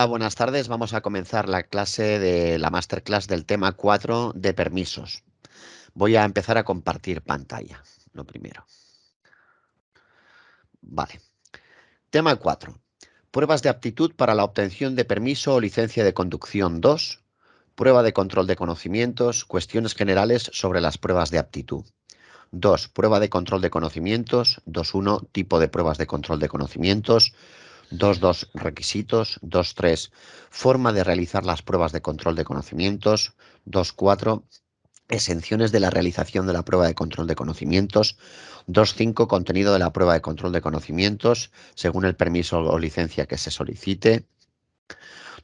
Buenas tardes, vamos a comenzar la clase de la masterclass del tema 4 de permisos. Voy a empezar a compartir pantalla, lo primero. Vale. Tema 4. Pruebas de aptitud para la obtención de permiso o licencia de conducción 2. Prueba de control de conocimientos, cuestiones generales sobre las pruebas de aptitud. 2. Prueba de control de conocimientos. 2.1. Tipo de pruebas de control de conocimientos. 2.2. Requisitos. 2.3. Forma de realizar las pruebas de control de conocimientos. 2.4. Exenciones de la realización de la prueba de control de conocimientos. 2.5. Contenido de la prueba de control de conocimientos según el permiso o licencia que se solicite.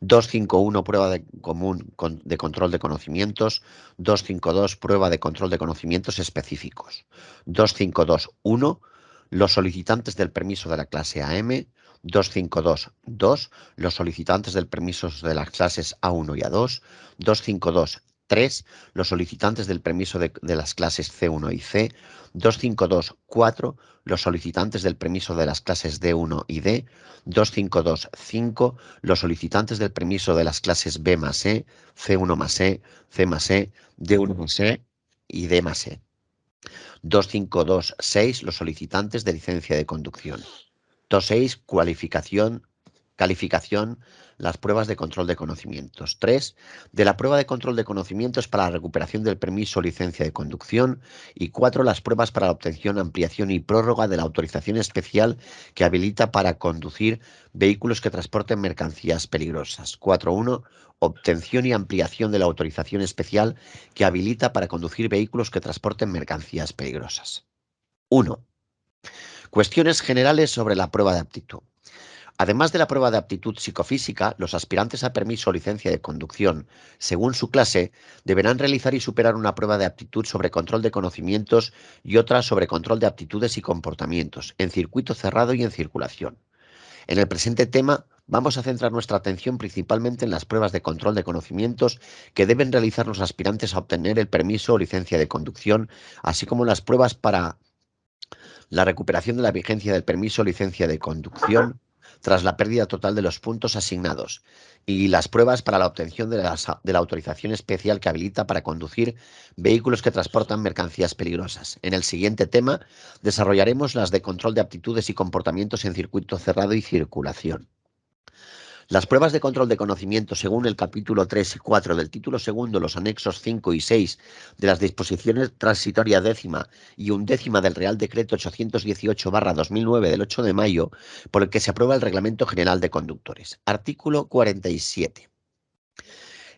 2.5.1. Prueba de control de conocimientos. 2.5.2. Prueba de control de conocimientos específicos. 2.5.2.1. Los solicitantes del permiso de la clase AM. 2.5.2.2. Los solicitantes del permiso de las clases A1 y A2. 2.5.2.3. Los solicitantes del permiso de las clases C1 y C. 2.5.2.4. Los solicitantes del permiso de las clases D1 y D. 2.5.2.5. Los solicitantes del permiso de las clases B más E, C1 más E, C más E, D1 más E y D más E. 2.5.2.6. Los solicitantes de licencia de conducción. 2.6. Calificación, las pruebas de control de conocimientos. 3. De la prueba de control de conocimientos para la recuperación del permiso o licencia de conducción. Y 4. Las pruebas para la obtención, ampliación y prórroga de la autorización especial que habilita para conducir vehículos que transporten mercancías peligrosas. 4.1. Obtención y ampliación de la autorización especial que habilita para conducir vehículos que transporten mercancías peligrosas. 1. Cuestiones generales sobre la prueba de aptitud. Además de la prueba de aptitud psicofísica, los aspirantes a permiso o licencia de conducción, según su clase, deberán realizar y superar una prueba de aptitud sobre control de conocimientos y otra sobre control de aptitudes y comportamientos, en circuito cerrado y en circulación. En el presente tema, vamos a centrar nuestra atención principalmente en las pruebas de control de conocimientos que deben realizar los aspirantes a obtener el permiso o licencia de conducción, así como las pruebas para la recuperación de la vigencia del permiso o licencia de conducción tras la pérdida total de los puntos asignados y las pruebas para la obtención de la autorización especial que habilita para conducir vehículos que transportan mercancías peligrosas. En el siguiente tema desarrollaremos las de control de aptitudes y comportamientos en circuito cerrado y circulación. Las pruebas de control de conocimiento, según el capítulo 3 y 4 del título segundo, los anexos 5 y 6 de las disposiciones transitoria décima y undécima del Real Decreto 818/2009 del 8 de mayo, por el que se aprueba el Reglamento General de Conductores. Artículo 47.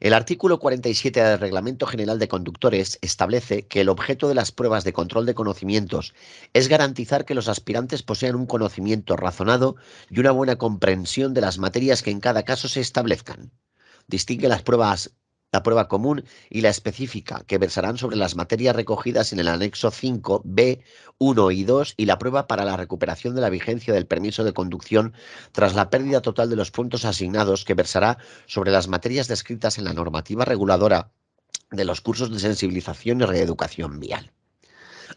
El artículo 47 del Reglamento General de Conductores establece que el objeto de las pruebas de control de conocimientos es garantizar que los aspirantes posean un conocimiento razonado y una buena comprensión de las materias que en cada caso se establezcan. Distingue la prueba común y la específica, que versarán sobre las materias recogidas en el anexo 5b, 1 y 2, y la prueba para la recuperación de la vigencia del permiso de conducción tras la pérdida total de los puntos asignados, que versará sobre las materias descritas en la normativa reguladora de los cursos de sensibilización y reeducación vial.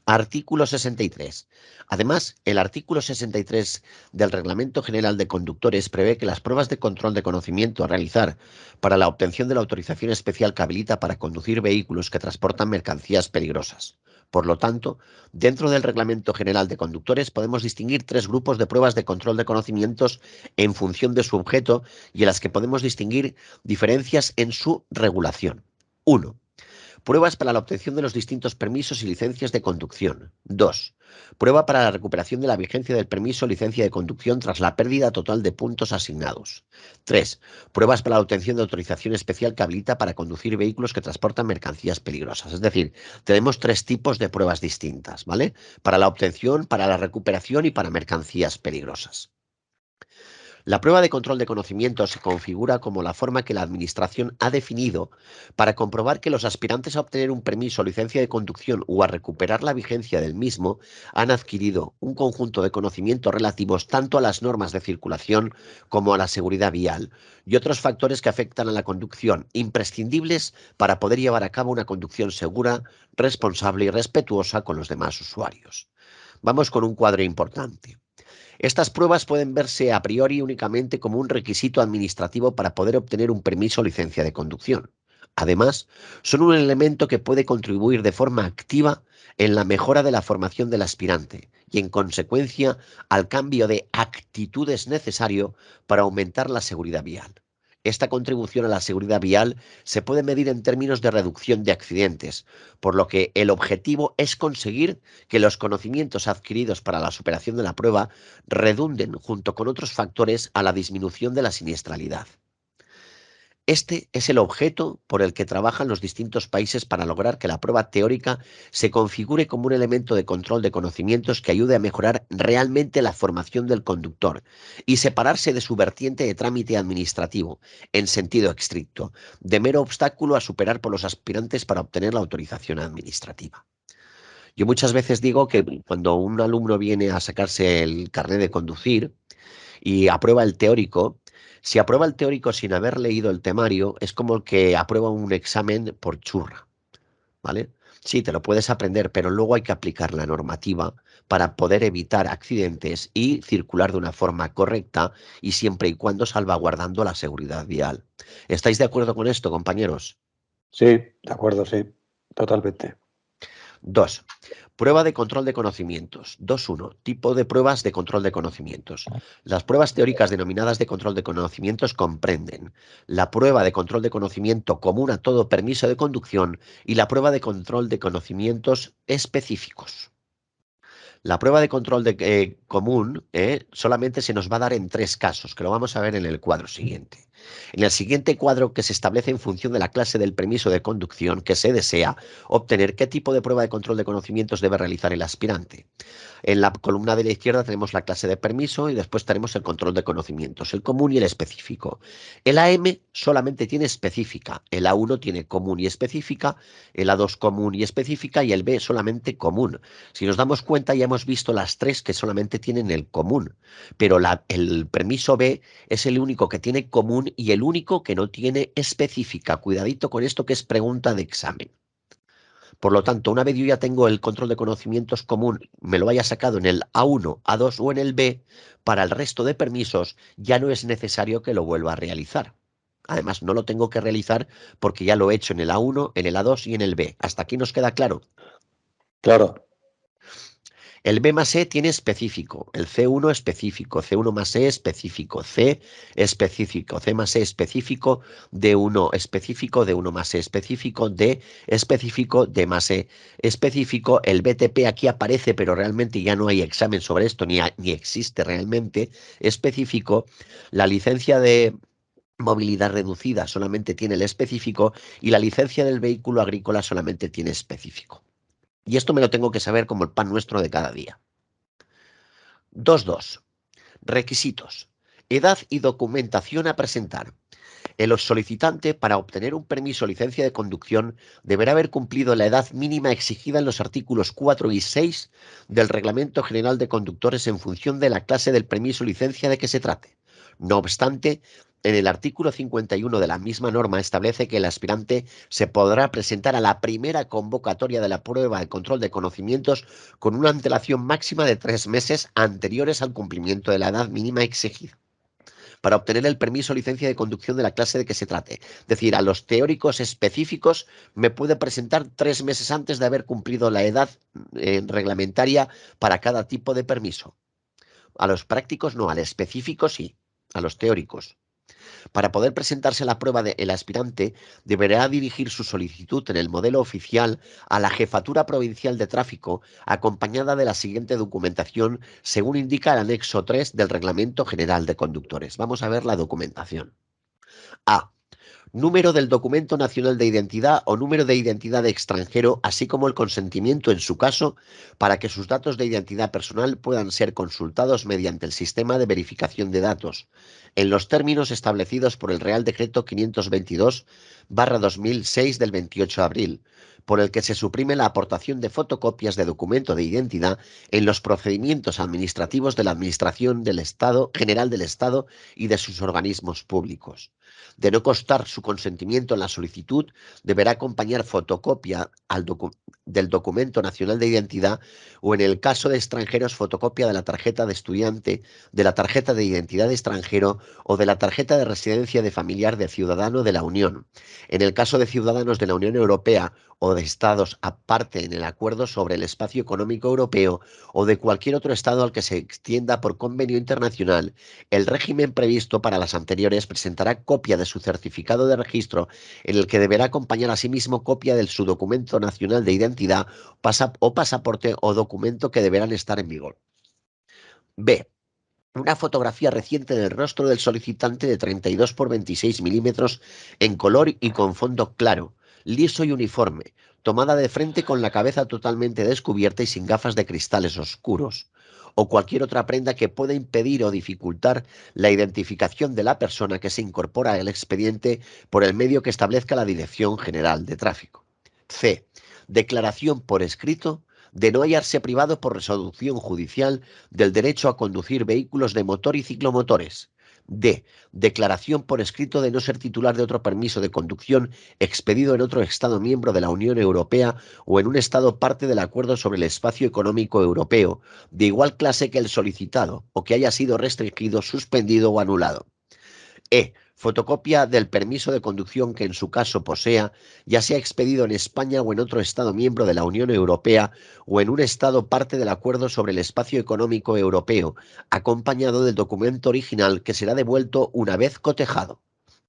Artículo 63. Además, el artículo 63 del Reglamento General de Conductores prevé que las pruebas de control de conocimiento a realizar para la obtención de la autorización especial que habilita para conducir vehículos que transportan mercancías peligrosas. Por lo tanto, dentro del Reglamento General de Conductores podemos distinguir tres grupos de pruebas de control de conocimientos en función de su objeto y en las que podemos distinguir diferencias en su regulación. 1. Pruebas para la obtención de los distintos permisos y licencias de conducción. 2. Prueba para la recuperación de la vigencia del permiso o licencia de conducción tras la pérdida total de puntos asignados. 3. Pruebas para la obtención de autorización especial que habilita para conducir vehículos que transportan mercancías peligrosas. Es decir, tenemos tres tipos de pruebas distintas, ¿vale? Para la obtención, para la recuperación y para mercancías peligrosas. La prueba de control de conocimiento se configura como la forma que la Administración ha definido para comprobar que los aspirantes a obtener un permiso o licencia de conducción o a recuperar la vigencia del mismo han adquirido un conjunto de conocimientos relativos tanto a las normas de circulación como a la seguridad vial y otros factores que afectan a la conducción, imprescindibles para poder llevar a cabo una conducción segura, responsable y respetuosa con los demás usuarios. Vamos con un cuadro importante. Estas pruebas pueden verse a priori únicamente como un requisito administrativo para poder obtener un permiso o licencia de conducción. Además, son un elemento que puede contribuir de forma activa en la mejora de la formación del aspirante y, en consecuencia, al cambio de actitudes necesario para aumentar la seguridad vial. Esta contribución a la seguridad vial se puede medir en términos de reducción de accidentes, por lo que el objetivo es conseguir que los conocimientos adquiridos para la superación de la prueba redunden, junto con otros factores, a la disminución de la siniestralidad. Este es el objeto por el que trabajan los distintos países para lograr que la prueba teórica se configure como un elemento de control de conocimientos que ayude a mejorar realmente la formación del conductor y separarse de su vertiente de trámite administrativo, en sentido estricto, de mero obstáculo a superar por los aspirantes para obtener la autorización administrativa. Yo muchas veces digo que cuando un alumno viene a sacarse el carnet de conducir y aprueba el teórico, si aprueba el teórico sin haber leído el temario, es como el que aprueba un examen por churra, ¿vale? Sí, te lo puedes aprender, pero luego hay que aplicar la normativa para poder evitar accidentes y circular de una forma correcta y siempre y cuando salvaguardando la seguridad vial. ¿Estáis de acuerdo con esto, compañeros? Sí, de acuerdo, sí, totalmente. 2. Prueba de control de conocimientos. 2.1. Tipo de pruebas de control de conocimientos. Las pruebas teóricas denominadas de control de conocimientos comprenden la prueba de control de conocimiento común a todo permiso de conducción y la prueba de control de conocimientos específicos. La prueba de control común solamente se nos va a dar en 3 casos, que lo vamos a ver en el cuadro siguiente. En el siguiente cuadro, que se establece en función de la clase del permiso de conducción que se desea obtener, qué tipo de prueba de control de conocimientos debe realizar el aspirante. En la columna de la izquierda tenemos la clase de permiso y después tenemos el control de conocimientos, el común y el específico. El AM solamente tiene específica, el A1 tiene común y específica, el A2 común y específica y el B solamente común. Si nos damos cuenta, ya hemos visto las 3 que solamente tienen el común, pero el permiso B es el único que tiene común y el único que no tiene específica. Cuidadito con esto, que es pregunta de examen. Por lo tanto, una vez yo ya tengo el control de conocimientos común, me lo haya sacado en el A1, A2 o en el B, para el resto de permisos ya no es necesario que lo vuelva a realizar. Además, no lo tengo que realizar porque ya lo he hecho en el A1, en el A2 y en el B. ¿Hasta aquí nos queda claro? Claro. El B más E tiene específico, el C1 específico, C1 más E específico, C específico, C más E específico, D1 específico, D1 más E específico, D específico, D más E específico. El BTP aquí aparece, pero realmente ya no hay examen sobre esto, ni existe realmente específico. La licencia de movilidad reducida solamente tiene el específico y la licencia del vehículo agrícola solamente tiene específico. Y esto me lo tengo que saber como el pan nuestro de cada día. 2.2. Requisitos. Edad y documentación a presentar. El solicitante, para obtener un permiso o licencia de conducción, deberá haber cumplido la edad mínima exigida en los artículos 4 y 6 del Reglamento General de Conductores en función de la clase del permiso o licencia de que se trate. No obstante, en el artículo 51 de la misma norma establece que el aspirante se podrá presentar a la primera convocatoria de la prueba de control de conocimientos con una antelación máxima de 3 meses anteriores al cumplimiento de la edad mínima exigida para obtener el permiso o licencia de conducción de la clase de que se trate. Es decir, a los teóricos específicos me puede presentar 3 meses antes de haber cumplido la edad reglamentaria para cada tipo de permiso. A los prácticos no, al específico sí, a los teóricos. Para poder presentarse a la prueba, el aspirante deberá dirigir su solicitud en el modelo oficial a la Jefatura Provincial de Tráfico, acompañada de la siguiente documentación, según indica el anexo 3 del Reglamento General de Conductores. Vamos a ver la documentación. A. Número del documento nacional de identidad o número de identidad de extranjero, así como el consentimiento en su caso para que sus datos de identidad personal puedan ser consultados mediante el sistema de verificación de datos, en los términos establecidos por el Real Decreto 522/2006 del 28 de abril, por el que se suprime la aportación de fotocopias de documento de identidad en los procedimientos administrativos de la Administración del Estado, General del Estado y de sus organismos públicos. De no constar su consentimiento en la solicitud, deberá acompañar fotocopia del documento nacional de identidad o, en el caso de extranjeros, fotocopia de la tarjeta de estudiante, de la tarjeta de identidad de extranjero o de la tarjeta de residencia de familiar de ciudadano de la Unión. En el caso de ciudadanos de la Unión Europea o de estados aparte en el Acuerdo sobre el Espacio Económico Europeo o de cualquier otro estado al que se extienda por convenio internacional, el régimen previsto para las anteriores presentará copia de su certificado de registro, en el que deberá acompañar asimismo copia de su documento nacional de identidad o pasaporte o documento que deberán estar en vigor. B. Una fotografía reciente del rostro del solicitante de 32 por 26 milímetros en color y con fondo claro, liso y uniforme, tomada de frente con la cabeza totalmente descubierta y sin gafas de cristales oscuros, o cualquier otra prenda que pueda impedir o dificultar la identificación de la persona que se incorpora al expediente por el medio que establezca la Dirección General de Tráfico. C. Declaración por escrito de no hallarse privado por resolución judicial del derecho a conducir vehículos de motor y ciclomotores. D. Declaración por escrito de no ser titular de otro permiso de conducción expedido en otro Estado miembro de la Unión Europea o en un Estado parte del Acuerdo sobre el Espacio Económico Europeo, de igual clase que el solicitado, o que haya sido restringido, suspendido o anulado. E. Fotocopia del permiso de conducción que en su caso posea, ya sea expedido en España o en otro Estado miembro de la Unión Europea o en un Estado parte del Acuerdo sobre el Espacio Económico Europeo, acompañado del documento original que será devuelto una vez cotejado.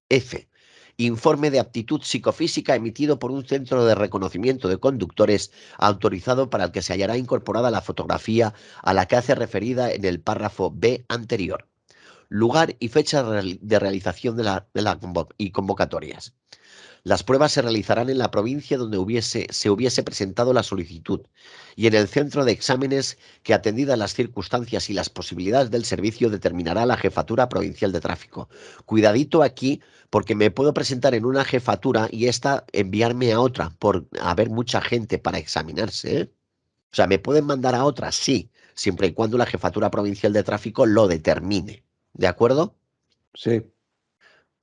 F. Informe de aptitud psicofísica emitido por un centro de reconocimiento de conductores autorizado, para el que se hallará incorporada la fotografía a la que hace referida en el párrafo B anterior. Lugar y fecha de realización y convocatorias. Las pruebas se realizarán en la provincia donde se hubiese presentado la solicitud y en el centro de exámenes que, atendidas las circunstancias y las posibilidades del servicio, determinará la Jefatura Provincial de Tráfico. Cuidadito aquí, porque me puedo presentar en una jefatura y esta enviarme a otra por haber mucha gente para examinarse, ¿eh? O sea, ¿me pueden mandar a otra? Sí, siempre y cuando la Jefatura Provincial de Tráfico lo determine. ¿De acuerdo? Sí.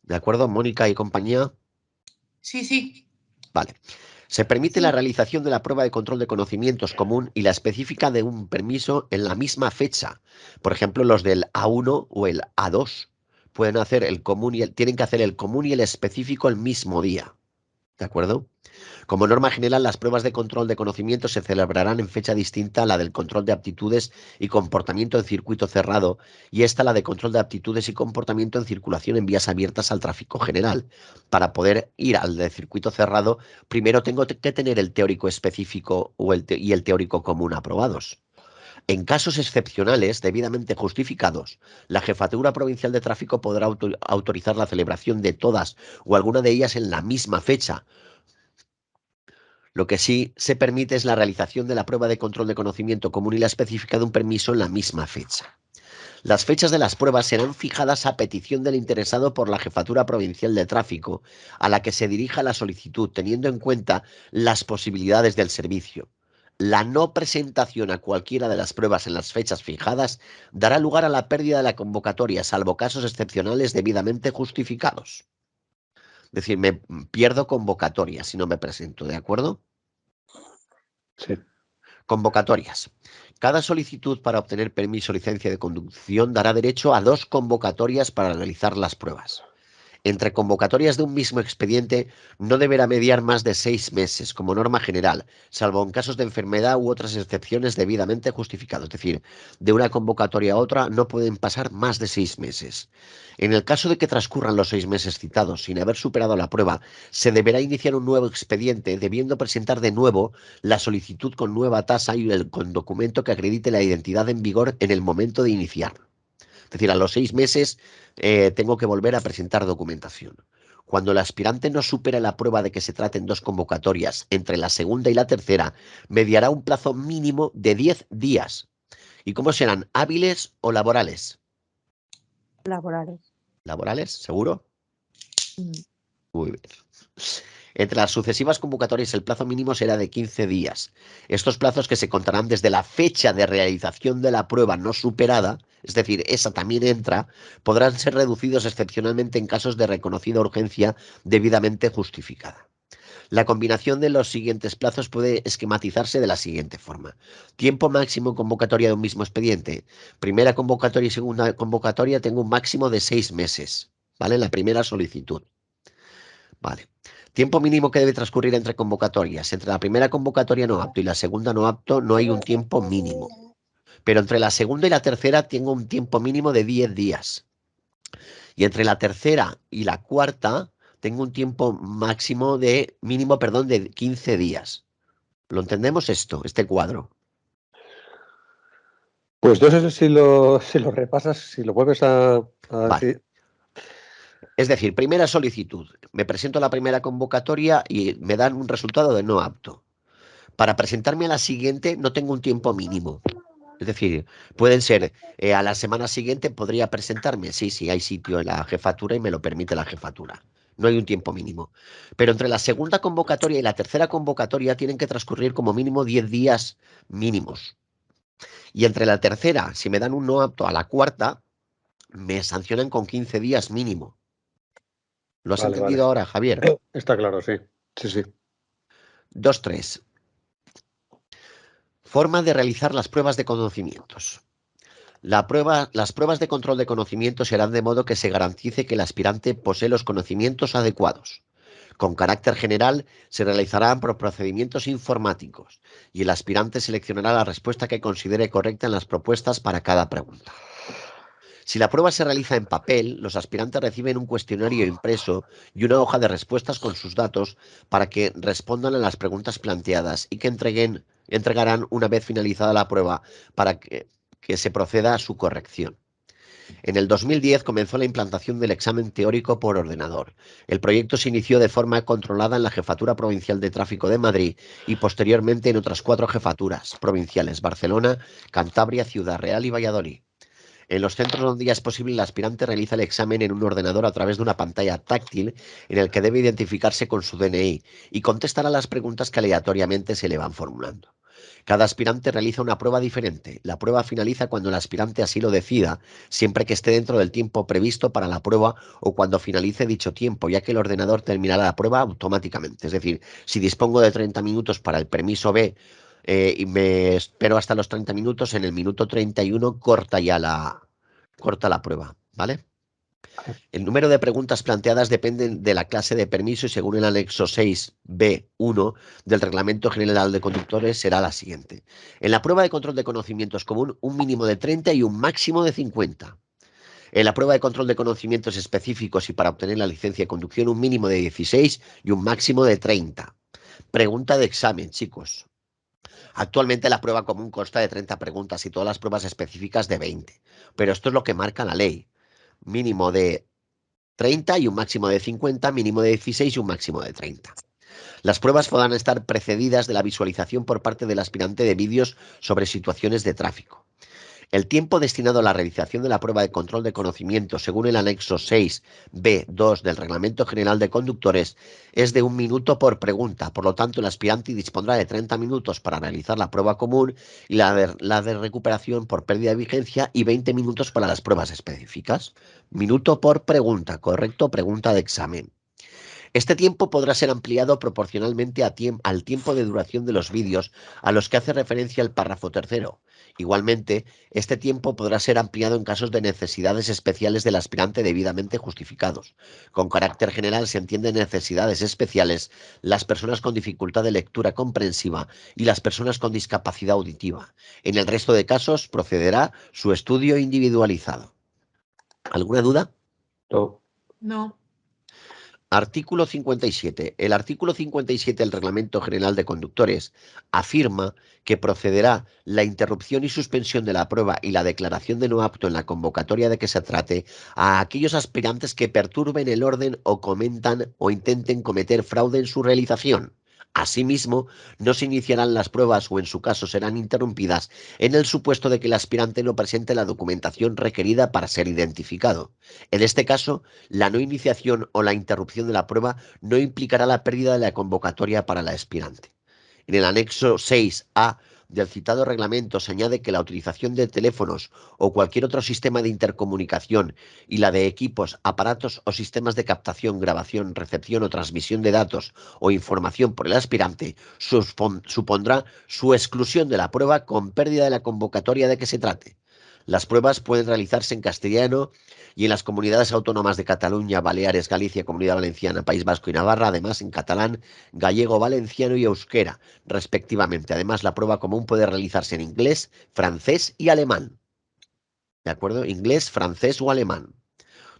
¿De acuerdo, Mónica y compañía? Sí, sí. Vale. Se permite la Sí. realización de la prueba de control de conocimientos común y la específica de un permiso en la misma fecha. Por ejemplo, los del A1 o el A2 pueden hacer el común tienen que hacer el común y el específico el mismo día. ¿De acuerdo? Como norma general, las pruebas de control de conocimiento se celebrarán en fecha distinta a la del control de aptitudes y comportamiento en circuito cerrado, y esta la de control de aptitudes y comportamiento en circulación en vías abiertas al tráfico general. Para poder ir al de circuito cerrado, primero tengo que tener el teórico específico y el teórico común aprobados. En casos excepcionales, debidamente justificados, la Jefatura Provincial de Tráfico podrá autorizar la celebración de todas o alguna de ellas en la misma fecha. Lo que sí se permite es la realización de la prueba de control de conocimiento común y la específica de un permiso en la misma fecha. Las fechas de las pruebas serán fijadas a petición del interesado por la Jefatura Provincial de Tráfico, a la que se dirija la solicitud, teniendo en cuenta las posibilidades del servicio. La no presentación a cualquiera de las pruebas en las fechas fijadas dará lugar a la pérdida de la convocatoria, salvo casos excepcionales debidamente justificados. Es decir, me pierdo convocatoria si no me presento, ¿de acuerdo? Sí. Convocatorias. Cada solicitud para obtener permiso o licencia de conducción dará derecho a 2 convocatorias para realizar las pruebas. Entre convocatorias de un mismo expediente no deberá mediar más de 6 meses, como norma general, salvo en casos de enfermedad u otras excepciones debidamente justificadas. Es decir, de una convocatoria a otra no pueden pasar más de 6 meses. En el caso de que transcurran los 6 meses citados sin haber superado la prueba, se deberá iniciar un nuevo expediente, debiendo presentar de nuevo la solicitud con nueva tasa y con documento que acredite la identidad en vigor en el momento de iniciar. Es decir, a los 6 meses tengo que volver a presentar documentación. Cuando el aspirante no supere la prueba de que se traten 2 convocatorias entre la segunda y la tercera, mediará un plazo mínimo de 10 días. ¿Y cómo serán? ¿Hábiles o laborales? Laborales. ¿Laborales? ¿Seguro? Mm. Muy bien. Entre las sucesivas convocatorias, el plazo mínimo será de 15 días. Estos plazos, que se contarán desde la fecha de realización de la prueba no superada, es decir, esa también entra, podrán ser reducidos excepcionalmente en casos de reconocida urgencia debidamente justificada. La combinación de los siguientes plazos puede esquematizarse de la siguiente forma. Tiempo máximo convocatoria de un mismo expediente. Primera convocatoria y segunda convocatoria tengo un máximo de 6 meses, ¿vale? En la primera solicitud. Vale. Tiempo mínimo que debe transcurrir entre convocatorias. Entre la primera convocatoria no apto y la segunda no apto no hay un tiempo mínimo. Pero entre la segunda y la tercera tengo un tiempo mínimo de 10 días. Y entre la tercera y la cuarta tengo un tiempo máximo de, mínimo, perdón, de 15 días. ¿Lo entendemos esto, este cuadro? Pues no sé si lo repasas, si lo vuelves a Vale. decir. Es decir, primera solicitud. Me presento a la primera convocatoria y me dan un resultado de no apto. Para presentarme a la siguiente no tengo un tiempo mínimo. Es decir, pueden ser, a la semana siguiente podría presentarme. Sí, hay sitio en la jefatura y me lo permite la jefatura. No hay un tiempo mínimo. Pero entre la segunda convocatoria y la tercera convocatoria tienen que transcurrir como mínimo 10 días mínimos. Y entre la tercera, si me dan un no apto a la cuarta, me sancionan con 15 días mínimo. ¿Lo has Vale, entendido ahora, Javier? Está claro, sí. Sí, sí. 2.3. Forma de realizar las pruebas de conocimientos. Las pruebas de control de conocimientos serán de modo que se garantice que el aspirante posee los conocimientos adecuados. Con carácter general, se realizarán por procedimientos informáticos y el aspirante seleccionará la respuesta que considere correcta en las propuestas para cada pregunta. Si la prueba se realiza en papel, los aspirantes reciben un cuestionario impreso y una hoja de respuestas con sus datos para que respondan a las preguntas planteadas y que entregarán una vez finalizada la prueba para que se proceda a su corrección. En el 2010 comenzó la implantación del examen teórico por ordenador. El proyecto se inició de forma controlada en la Jefatura Provincial de Tráfico de Madrid y posteriormente en otras 4 jefaturas provinciales: Barcelona, Cantabria, Ciudad Real y Valladolid. En los centros donde ya es posible, el aspirante realiza el examen en un ordenador a través de una pantalla táctil en el que debe identificarse con su DNI y contestar a las preguntas que aleatoriamente se le van formulando. Cada aspirante realiza una prueba diferente. La prueba finaliza cuando el aspirante así lo decida, siempre que esté dentro del tiempo previsto para la prueba o cuando finalice dicho tiempo, ya que el ordenador terminará la prueba automáticamente. Es decir, si dispongo de 30 minutos para el permiso B, y me espero hasta los 30 minutos, en el minuto 31 corta la prueba, ¿vale? El número de preguntas planteadas depende de la clase de permiso y según el anexo 6B1 del Reglamento General de Conductores será la siguiente. En la prueba de control de conocimientos común, un mínimo de 30 y un máximo de 50. En la prueba de control de conocimientos específicos y para obtener la licencia de conducción, un mínimo de 16 y un máximo de 30. Pregunta de examen, chicos. Actualmente la prueba común consta de 30 preguntas y todas las pruebas específicas de 20. Pero esto es lo que marca la ley. Mínimo de 30 y un máximo de 50, mínimo de 16 y un máximo de 30. Las pruebas podrán estar precedidas de la visualización por parte del aspirante de vídeos sobre situaciones de tráfico. El tiempo destinado a la realización de la prueba de control de conocimiento, según el anexo 6B2 del Reglamento General de Conductores, es de 1 minuto por pregunta. Por lo tanto, el aspirante dispondrá de 30 minutos para realizar la prueba común y la de recuperación por pérdida de vigencia y 20 minutos para las pruebas específicas. Minuto por pregunta, correcto, pregunta de examen. Este tiempo podrá ser ampliado proporcionalmente al tiempo de duración de los vídeos a los que hace referencia el párrafo tercero. Igualmente, este tiempo podrá ser ampliado en casos de necesidades especiales del aspirante debidamente justificados. Con carácter general se entienden necesidades especiales las personas con dificultad de lectura comprensiva y las personas con discapacidad auditiva. En el resto de casos procederá su estudio individualizado. ¿Alguna duda? No. No. Artículo 57. El artículo 57 del Reglamento General de Conductores afirma que procederá la interrupción y suspensión de la prueba y la declaración de no apto en la convocatoria de que se trate a aquellos aspirantes que perturben el orden o cometan o intenten cometer fraude en su realización. Asimismo, no se iniciarán las pruebas o en su caso serán interrumpidas en el supuesto de que el aspirante no presente la documentación requerida para ser identificado. En este caso, la no iniciación o la interrupción de la prueba no implicará la pérdida de la convocatoria para el aspirante. En el anexo 6A del citado reglamento se añade que la utilización de teléfonos o cualquier otro sistema de intercomunicación y la de equipos, aparatos o sistemas de captación, grabación, recepción o transmisión de datos o información por el aspirante supondrá su exclusión de la prueba con pérdida de la convocatoria de que se trate. Las pruebas pueden realizarse en castellano y en las comunidades autónomas de Cataluña, Baleares, Galicia, Comunidad Valenciana, País Vasco y Navarra, además en catalán, gallego, valenciano y euskera, respectivamente. Además, la prueba común puede realizarse en inglés, francés y alemán. ¿De acuerdo? Inglés, francés o alemán.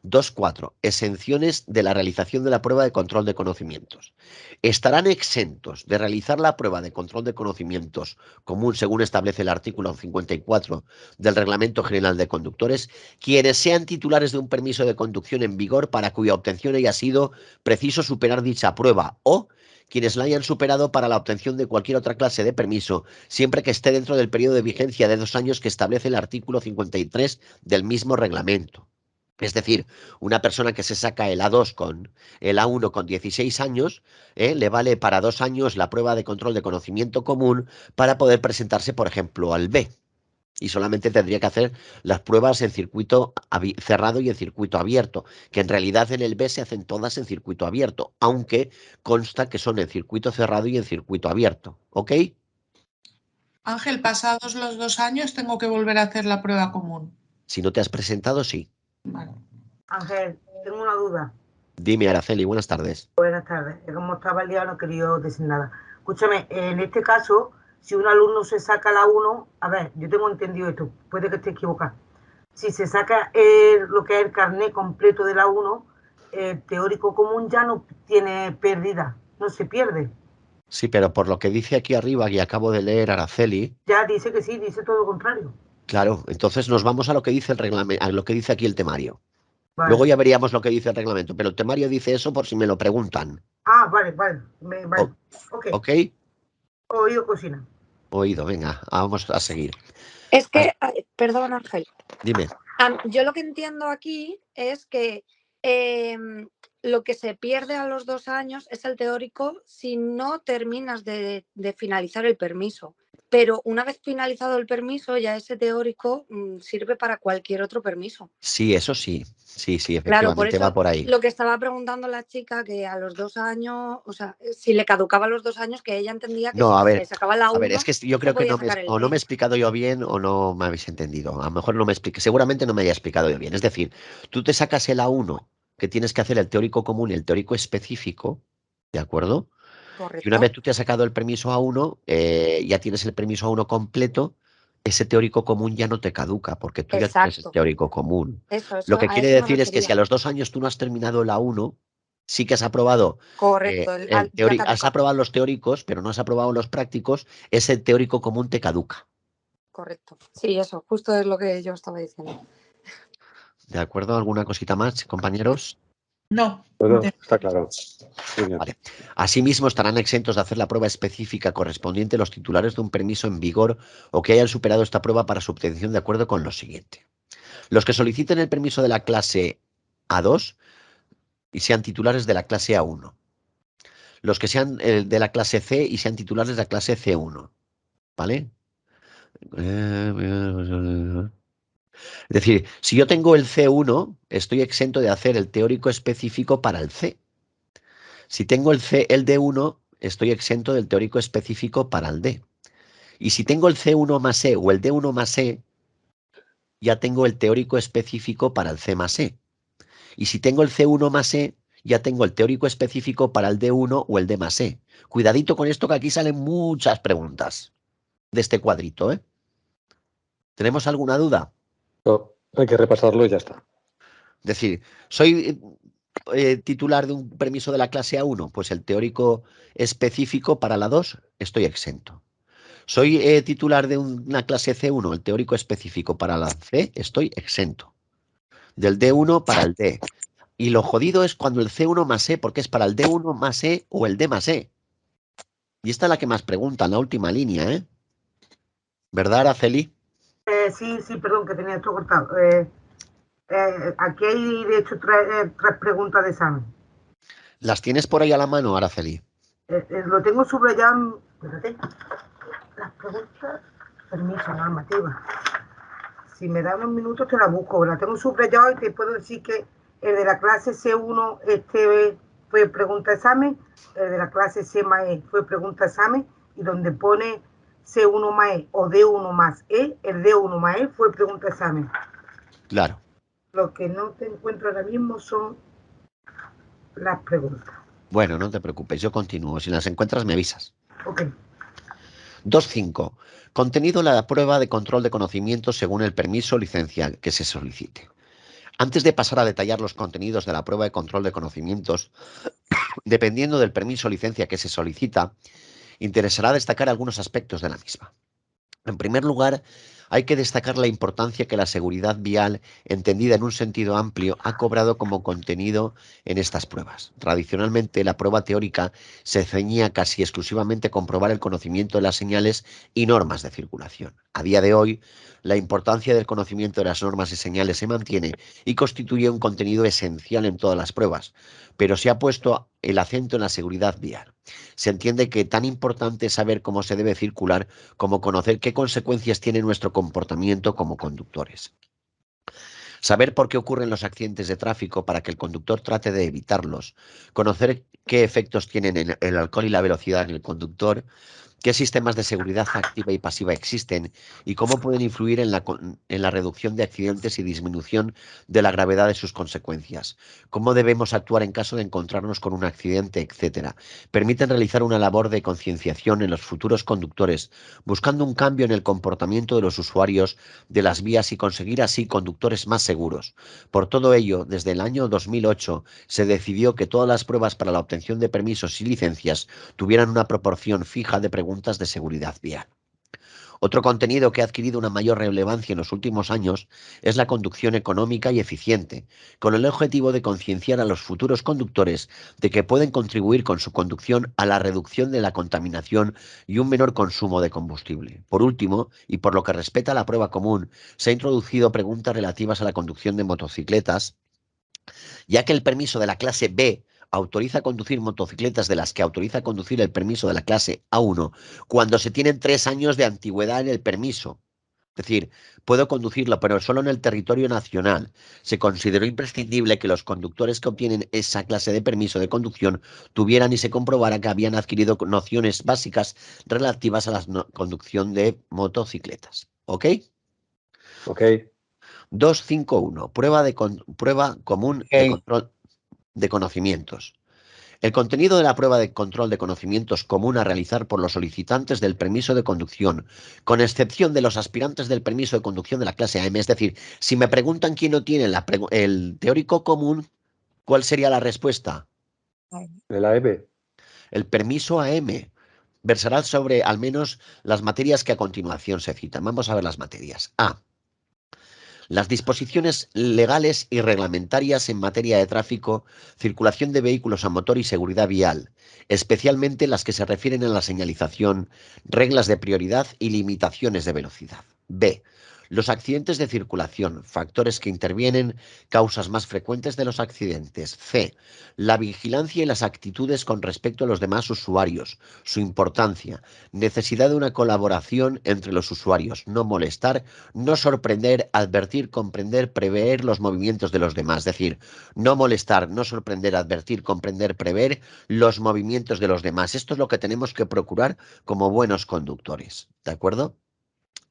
2.4. Exenciones de la realización de la prueba de control de conocimientos. Estarán exentos de realizar la prueba de control de conocimientos común según establece el artículo 54 del Reglamento General de Conductores quienes sean titulares de un permiso de conducción en vigor para cuya obtención haya sido preciso superar dicha prueba o quienes la hayan superado para la obtención de cualquier otra clase de permiso, siempre que esté dentro del periodo de vigencia de 2 años que establece el artículo 53 del mismo reglamento. Es decir, una persona que se saca el A2 con el A1 con 16 años, le vale para 2 años la prueba de control de conocimiento común para poder presentarse, por ejemplo, al B. Y solamente tendría que hacer las pruebas en circuito cerrado y en circuito abierto, que en realidad en el B se hacen todas en circuito abierto, aunque consta que son en circuito cerrado y en circuito abierto. ¿Ok? Ángel, pasados los 2 años tengo que volver a hacer la prueba común. Si no te has presentado, sí. Vale. Ángel, tengo una duda. Dime, Araceli, buenas tardes. Buenas tardes. Como estaba el día no quería decir nada. Escúchame, en este caso, si un alumno se saca la 1, a ver, yo tengo entendido esto, puede que esté equivocado. Si se saca lo que es el carnet completo de la 1, el teórico común ya no tiene pérdida, no se pierde. Sí, pero por lo que dice aquí arriba y acabo de leer, Araceli, Ya dice que sí, dice todo lo contrario. claro, entonces nos vamos a lo que dice el reglamento, a lo que dice aquí el temario. Vale. Luego ya veríamos lo que dice el reglamento, pero el temario dice eso por si me lo preguntan. Ah, vale, vale. Ok. ¿Ok? Oído cocina. Oído, venga, vamos a seguir. Es que, perdón, Ángel. Dime. Yo lo que entiendo aquí es que lo que se pierde a los 2 años es el teórico si no terminas de finalizar el permiso. Pero una vez finalizado el permiso, ya ese teórico sirve para cualquier otro permiso. Sí, eso sí. Sí, Claro, por efectivamente eso va por ahí. lo que estaba preguntando la chica, que a los 2 años, o sea, si le caducaba a los 2 años, que ella entendía que No, si a ver, se sacaba la 1, es que yo creo que no me he B. explicado yo bien o no me habéis entendido. A lo mejor no me expliqué, seguramente no me haya explicado yo bien. Es decir, tú te sacas el A1, que tienes que hacer el teórico común y el teórico específico, ¿de acuerdo? Correcto. Y una vez tú te has sacado el permiso A1, ya tienes el permiso A1 completo, ese teórico común ya no te caduca, porque tú ya tienes el teórico común. Eso, Lo que a quiere eso me decir es que si a refería. los 2 años tú no has terminado el A1, sí que has aprobado Correcto, ya caduca. has aprobado los teóricos, pero no has aprobado los prácticos, ese teórico común te caduca. Correcto. Sí, eso, justo es lo que yo estaba diciendo. ¿De acuerdo? ¿Alguna cosita más, compañeros? No. Bueno, está claro. Vale. Asimismo, estarán exentos de hacer la prueba específica correspondiente los titulares de un permiso en vigor o que hayan superado esta prueba para su obtención de acuerdo con lo siguiente. Los que soliciten el permiso de la clase A2 y sean titulares de la clase A1. Los que sean de la clase C y sean titulares de la clase C1. ¿Vale? Es decir, si yo tengo el C1, estoy exento de hacer el teórico específico para el C. Si tengo el D1, estoy exento del teórico específico para el D. Y si tengo el C1 más E o el D1 más E, ya tengo el teórico específico para el C más E. Y si tengo el C1 más E, ya tengo el teórico específico para el D1 o el D más E. Cuidadito con esto que aquí salen muchas preguntas de este cuadrito, ¿eh? ¿Tenemos alguna duda? No, hay que repasarlo y ya está. Es decir, soy titular de un permiso de la clase A1, pues el teórico específico para la 2 estoy exento. Soy titular de una clase C1, el teórico específico para la C estoy exento. Del D1 para el D. Y lo jodido es cuando el C1 más E, porque es para el D1 más E o el D más E. Y esta es la que más preguntan, la última línea, ¿eh? ¿Verdad, Araceli? Sí, perdón, que tenía esto cortado. Aquí hay, de hecho, tres preguntas de examen. ¿Las tienes por ahí a la mano, Araceli? Lo tengo subrayado. Espérate. las preguntas, permiso, normativa. Si me da unos minutos te la busco, la tengo subrayado y te puedo decir que el de la clase C1 fue pregunta-examen, el de la clase C más E fue pregunta-examen, y donde pone C1 más E o D1 más E, el D1 más E fue pregunta-examen. Claro. Lo que no te encuentro ahora mismo son las preguntas. Bueno, no te preocupes, yo continúo. Si las encuentras, me avisas. Ok. 2.5. Contenido de la prueba de control de conocimientos según el permiso o licencia que se solicite. Antes de pasar a detallar los contenidos de la prueba de control de conocimientos, dependiendo del permiso o licencia que se solicita, interesará destacar algunos aspectos de la misma. En primer lugar, hay que destacar la importancia que la seguridad vial, entendida en un sentido amplio, ha cobrado como contenido en estas pruebas. Tradicionalmente, la prueba teórica se ceñía casi exclusivamente a comprobar el conocimiento de las señales y normas de circulación. A día de hoy, la importancia del conocimiento de las normas y señales se mantiene y constituye un contenido esencial en todas las pruebas, pero se ha puesto el acento en la seguridad vial. Se entiende que tan importante es saber cómo se debe circular como conocer qué consecuencias tiene nuestro comportamiento como conductores. Saber por qué ocurren los accidentes de tráfico para que el conductor trate de evitarlos. Conocer qué efectos tienen el alcohol y la velocidad en el conductor. Qué sistemas de seguridad activa y pasiva existen y cómo pueden influir en la reducción de accidentes y disminución de la gravedad de sus consecuencias. Cómo debemos actuar en caso de encontrarnos con un accidente, etcétera. Permiten realizar una labor de concienciación en los futuros conductores, buscando un cambio en el comportamiento de los usuarios de las vías y conseguir así conductores más seguros. Por todo ello, desde el año 2008 se decidió que todas las pruebas para la obtención de permisos y licencias tuvieran una proporción fija de preguntas de seguridad vial. Otro contenido que ha adquirido una mayor relevancia en los últimos años es la conducción económica y eficiente, con el objetivo de concienciar a los futuros conductores de que pueden contribuir con su conducción a la reducción de la contaminación y un menor consumo de combustible. Por último, y por lo que respecta a la prueba común, se han introducido preguntas relativas a la conducción de motocicletas, ya que el permiso de la clase B autoriza conducir motocicletas de las que autoriza conducir el permiso de la clase A1 cuando se tienen 3 años de antigüedad en el permiso. Es decir, puedo conducirlo, pero solo en el territorio nacional. Se consideró imprescindible que los conductores que obtienen esa clase de permiso de conducción tuvieran y se comprobara que habían adquirido nociones básicas relativas a la conducción de motocicletas. ¿Ok? Ok. 2.5.1. Prueba común de control de conocimientos. El contenido de la prueba de control de conocimientos común a realizar por los solicitantes del permiso de conducción, con excepción de los aspirantes del permiso de conducción de la clase AM. Es decir, si me preguntan quién no tiene el teórico común, ¿cuál sería la respuesta? De la EB. El permiso AM versará sobre al menos las materias que a continuación se citan. Vamos a ver las materias. A. Las disposiciones legales y reglamentarias en materia de tráfico, circulación de vehículos a motor y seguridad vial, especialmente las que se refieren a la señalización, reglas de prioridad y limitaciones de velocidad. B. Los accidentes de circulación, factores que intervienen, causas más frecuentes de los accidentes. C. La vigilancia y las actitudes con respecto a los demás usuarios, su importancia, necesidad de una colaboración entre los usuarios, no molestar, no sorprender, advertir, comprender, prever los movimientos de los demás. Es decir, no molestar, no sorprender, advertir, comprender, prever los movimientos de los demás. Esto es lo que tenemos que procurar como buenos conductores. ¿De acuerdo?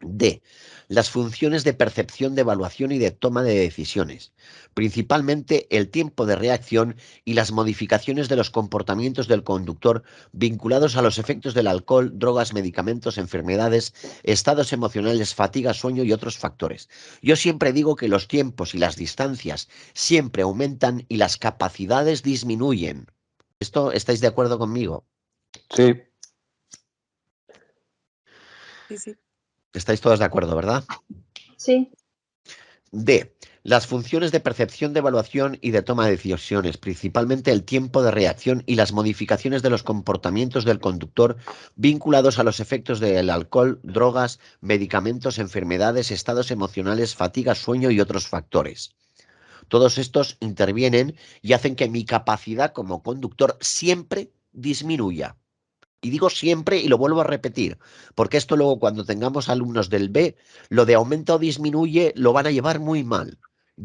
D. Las funciones de percepción, de evaluación y de toma de decisiones, principalmente el tiempo de reacción y las modificaciones de los comportamientos del conductor vinculados a los efectos del alcohol, drogas, medicamentos, enfermedades, estados emocionales, fatiga, sueño y otros factores. Yo siempre digo que los tiempos y las distancias siempre aumentan y las capacidades disminuyen. ¿Esto estáis de acuerdo conmigo? Sí. Sí. Estáis todos de acuerdo, ¿verdad? Sí. D. Las funciones de percepción, de evaluación y de toma de decisiones, principalmente el tiempo de reacción y las modificaciones de los comportamientos del conductor vinculados a los efectos del alcohol, drogas, medicamentos, enfermedades, estados emocionales, fatiga, sueño y otros factores. Todos estos intervienen y hacen que mi capacidad como conductor siempre disminuya. Y digo siempre y lo vuelvo a repetir, porque esto luego cuando tengamos alumnos del B, lo de aumenta o disminuye lo van a llevar muy mal.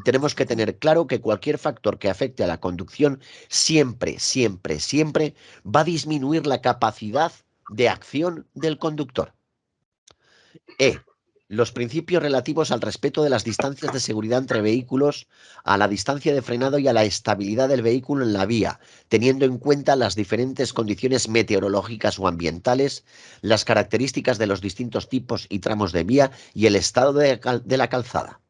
Tenemos que tener claro que cualquier factor que afecte a la conducción siempre, siempre, siempre va a disminuir la capacidad de acción del conductor. E. Los principios relativos al respeto de las distancias de seguridad entre vehículos, a la distancia de frenado y a la estabilidad del vehículo en la vía, teniendo en cuenta las diferentes condiciones meteorológicas o ambientales, las características de los distintos tipos y tramos de vía y el estado de la calzada.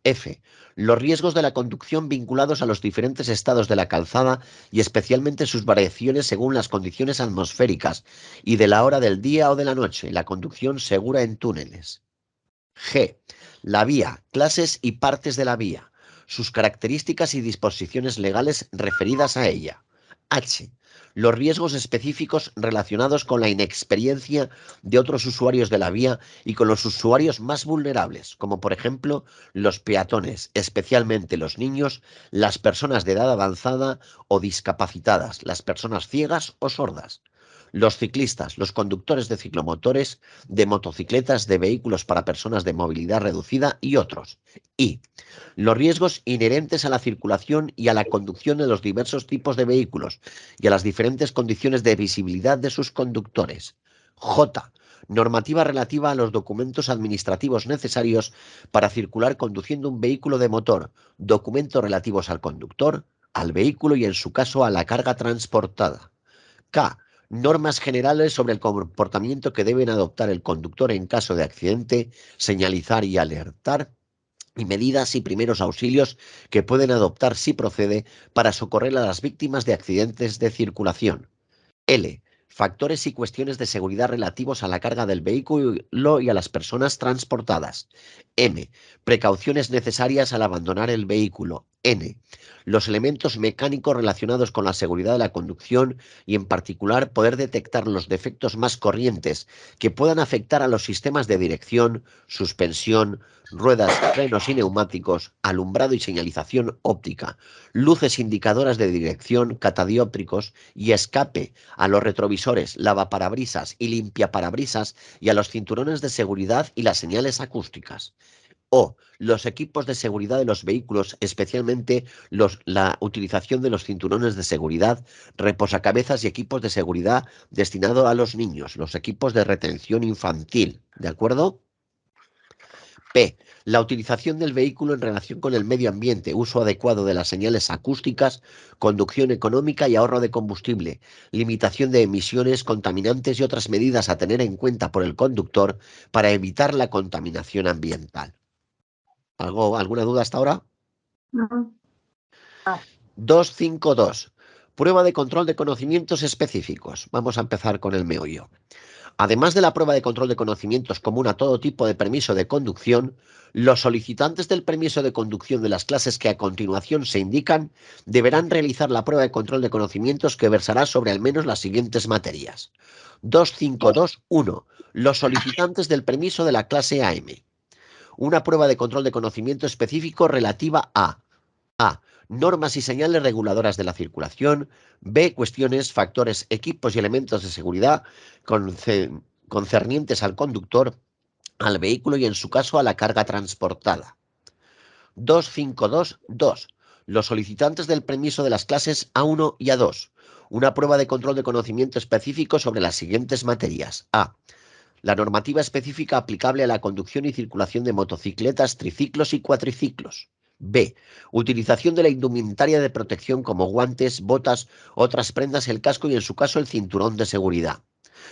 F. Los riesgos de la conducción vinculados a los diferentes estados de la calzada y especialmente sus variaciones según las condiciones atmosféricas y de la hora del día o de la noche, la conducción segura en túneles. G. La vía, clases y partes de la vía, sus características y disposiciones legales referidas a ella. H. Los riesgos específicos relacionados con la inexperiencia de otros usuarios de la vía y con los usuarios más vulnerables, como por ejemplo los peatones, especialmente los niños, las personas de edad avanzada o discapacitadas, las personas ciegas o sordas. Los ciclistas, los conductores de ciclomotores, de motocicletas, de vehículos para personas de movilidad reducida y otros. Y los riesgos inherentes a la circulación y a la conducción de los diversos tipos de vehículos y a las diferentes condiciones de visibilidad de sus conductores. J. Normativa relativa a los documentos administrativos necesarios para circular conduciendo un vehículo de motor, documentos relativos al conductor, al vehículo y en su caso a la carga transportada. K. Normas generales sobre el comportamiento que deben adoptar el conductor en caso de accidente, señalizar y alertar, y medidas y primeros auxilios que pueden adoptar si procede para socorrer a las víctimas de accidentes de circulación. L. Factores y cuestiones de seguridad relativos a la carga del vehículo y a las personas transportadas. M. Precauciones necesarias al abandonar el vehículo. N. Los elementos mecánicos relacionados con la seguridad de la conducción y en particular poder detectar los defectos más corrientes que puedan afectar a los sistemas de dirección, suspensión, ruedas, frenos y neumáticos, alumbrado y señalización óptica, luces indicadoras de dirección, catadióptricos y escape, a los retrovisores, lavaparabrisas y limpiaparabrisas y a los cinturones de seguridad y las señales acústicas. O los equipos de seguridad de los vehículos, especialmente la utilización de los cinturones de seguridad, reposacabezas y equipos de seguridad destinados a los niños, los equipos de retención infantil. ¿De acuerdo? P. La utilización del vehículo en relación con el medio ambiente, uso adecuado de las señales acústicas, conducción económica y ahorro de combustible, limitación de emisiones, contaminantes y otras medidas a tener en cuenta por el conductor para evitar la contaminación ambiental. ¿Alguna duda hasta ahora? No. 252. Prueba de control de conocimientos específicos. Vamos a empezar con el meollo. Además de la prueba de control de conocimientos común a todo tipo de permiso de conducción, los solicitantes del permiso de conducción de las clases que a continuación se indican deberán realizar la prueba de control de conocimientos que versará sobre al menos las siguientes materias. 252.1. Los solicitantes del permiso de la clase AM. Una prueba de control de conocimiento específico relativa a normas y señales reguladoras de la circulación, B. Cuestiones, factores, equipos y elementos de seguridad concernientes al conductor, al vehículo y en su caso a la carga transportada. 252.2. Los solicitantes del permiso de las clases A1 y A2. Una prueba de control de conocimiento específico sobre las siguientes materias. A. La normativa específica aplicable a la conducción y circulación de motocicletas, triciclos y cuatriciclos. B. Utilización de la indumentaria de protección como guantes, botas, otras prendas, el casco y en su caso el cinturón de seguridad.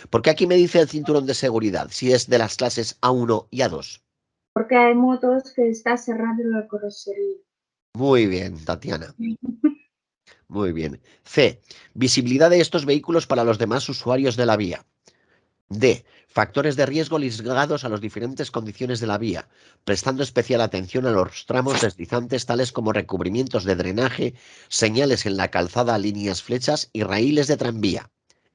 ¿Por qué aquí me dice el cinturón de seguridad si es de las clases A1 y A2? Porque hay motos que está cerrando la carrocería. Muy bien, Tatiana. Muy bien. C. Visibilidad de estos vehículos para los demás usuarios de la vía. D. Factores de riesgo ligados a las diferentes condiciones de la vía, prestando especial atención a los tramos deslizantes tales como recubrimientos de drenaje, señales en la calzada, líneas flechas y raíles de tranvía.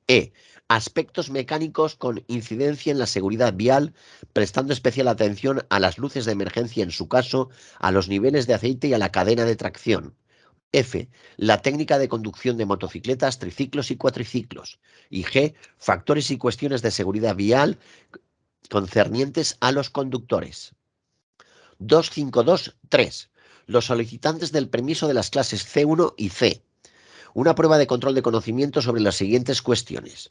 E. Aspectos mecánicos con incidencia en la seguridad vial, prestando especial atención a las luces de emergencia en su caso, a los niveles de aceite y a la cadena de tracción. F. La técnica de conducción de motocicletas, triciclos y cuatriciclos. Y G. Factores y cuestiones de seguridad vial concernientes a los conductores. 252.3. Los solicitantes del permiso de las clases C1 y C. Una prueba de control de conocimiento sobre las siguientes cuestiones.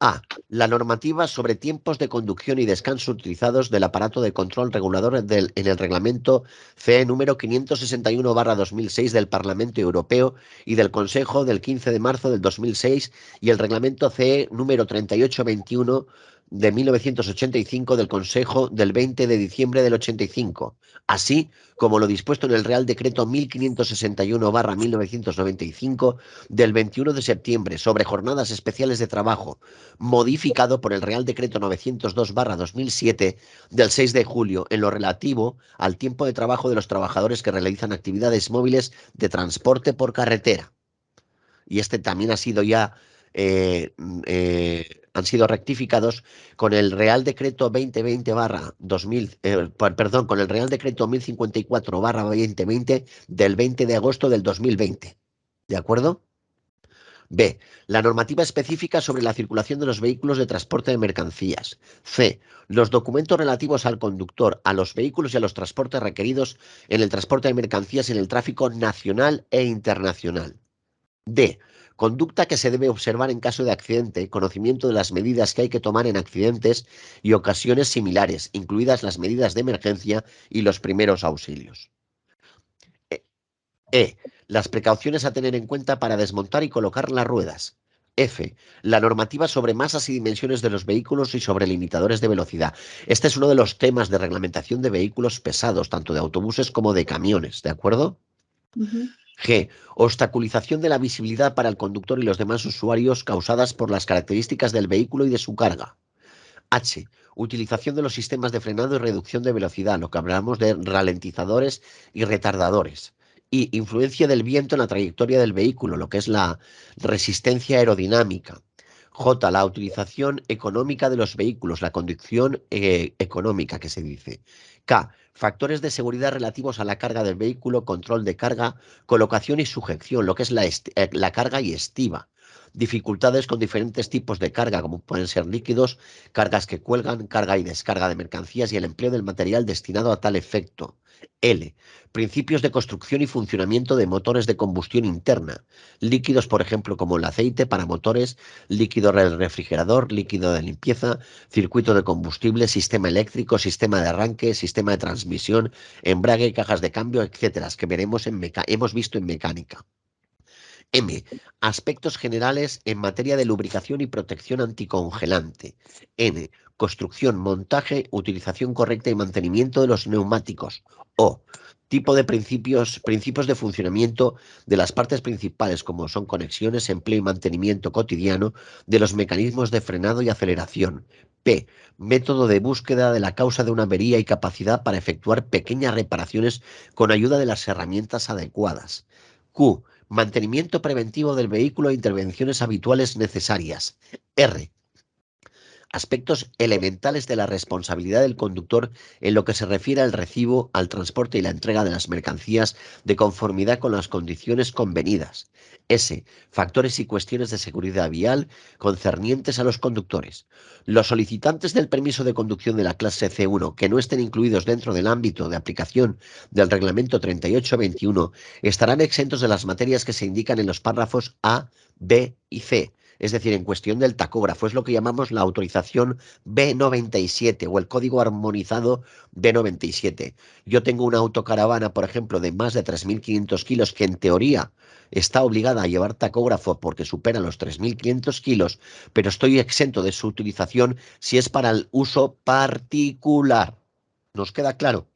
A. La normativa sobre tiempos de conducción y descanso utilizados del aparato de control regulador en el reglamento CE número 561/2006 del Parlamento Europeo y del Consejo del 15 de marzo del 2006 y el reglamento CE número 3821 de 1985 del Consejo del 20 de diciembre del 85, así como lo dispuesto en el Real Decreto 1561/1995 del 21 de septiembre sobre jornadas especiales de trabajo, modificado por el Real Decreto 902/2007 del 6 de julio en lo relativo al tiempo de trabajo de los trabajadores que realizan actividades móviles de transporte por carretera. Y este también ha sido ya han sido rectificados con el Real Decreto 2020/2000, perdón, con el Real Decreto 1054/2020 del 20 de agosto del 2020. ¿De acuerdo? B. La normativa específica sobre la circulación de los vehículos de transporte de mercancías. C. Los documentos relativos al conductor, a los vehículos y a los transportes requeridos en el transporte de mercancías en el tráfico nacional e internacional. D. Conducta que se debe observar en caso de accidente, conocimiento de las medidas que hay que tomar en accidentes y ocasiones similares, incluidas las medidas de emergencia y los primeros auxilios. E. Las precauciones a tener en cuenta para desmontar y colocar las ruedas. F. La normativa sobre masas y dimensiones de los vehículos y sobre limitadores de velocidad. Este es uno de los temas de reglamentación de vehículos pesados, tanto de autobuses como de camiones, ¿de acuerdo? G. Obstaculización de la visibilidad para el conductor y los demás usuarios causadas por las características del vehículo y de su carga. H. Utilización de los sistemas de frenado y reducción de velocidad, lo que hablamos de ralentizadores y retardadores. Y influencia del viento en la trayectoria del vehículo, lo que es la resistencia aerodinámica. J. La utilización económica de los vehículos, la conducción económica que se dice. K. Factores de seguridad relativos a la carga del vehículo, control de carga, colocación y sujeción, lo que es la carga y estiba. Dificultades con diferentes tipos de carga, como pueden ser líquidos, cargas que cuelgan, carga y descarga de mercancías y el empleo del material destinado a tal efecto. L. Principios de construcción y funcionamiento de motores de combustión interna. Líquidos, por ejemplo, como el aceite para motores, líquido refrigerador, líquido de limpieza, circuito de combustible, sistema eléctrico, sistema de arranque, sistema de transmisión, embrague, cajas de cambio, etcétera, que hemos visto en mecánica. M. Aspectos generales en materia de lubricación y protección anticongelante. N. Construcción, montaje, utilización correcta y mantenimiento de los neumáticos. O. Tipo de principios de funcionamiento de las partes principales, como son conexiones, empleo y mantenimiento cotidiano de los mecanismos de frenado y aceleración. P. Método de búsqueda de la causa de una avería y capacidad para efectuar pequeñas reparaciones con ayuda de las herramientas adecuadas. Q. Mantenimiento preventivo del vehículo e intervenciones habituales necesarias. R. Aspectos elementales de la responsabilidad del conductor en lo que se refiere al recibo, al transporte y la entrega de las mercancías de conformidad con las condiciones convenidas. S. Factores y cuestiones de seguridad vial concernientes a los conductores. Los solicitantes del permiso de conducción de la clase C1 que no estén incluidos dentro del ámbito de aplicación del reglamento 3821 estarán exentos de las materias que se indican en los párrafos A, B y C. Es decir, en cuestión del tacógrafo, es lo que llamamos la autorización B97 o el código armonizado B97. Yo tengo una autocaravana, por ejemplo, de más de 3.500 kilos que en teoría está obligada a llevar tacógrafo porque supera los 3.500 kilos, pero estoy exento de su utilización si es para el uso particular. ¿Nos queda claro?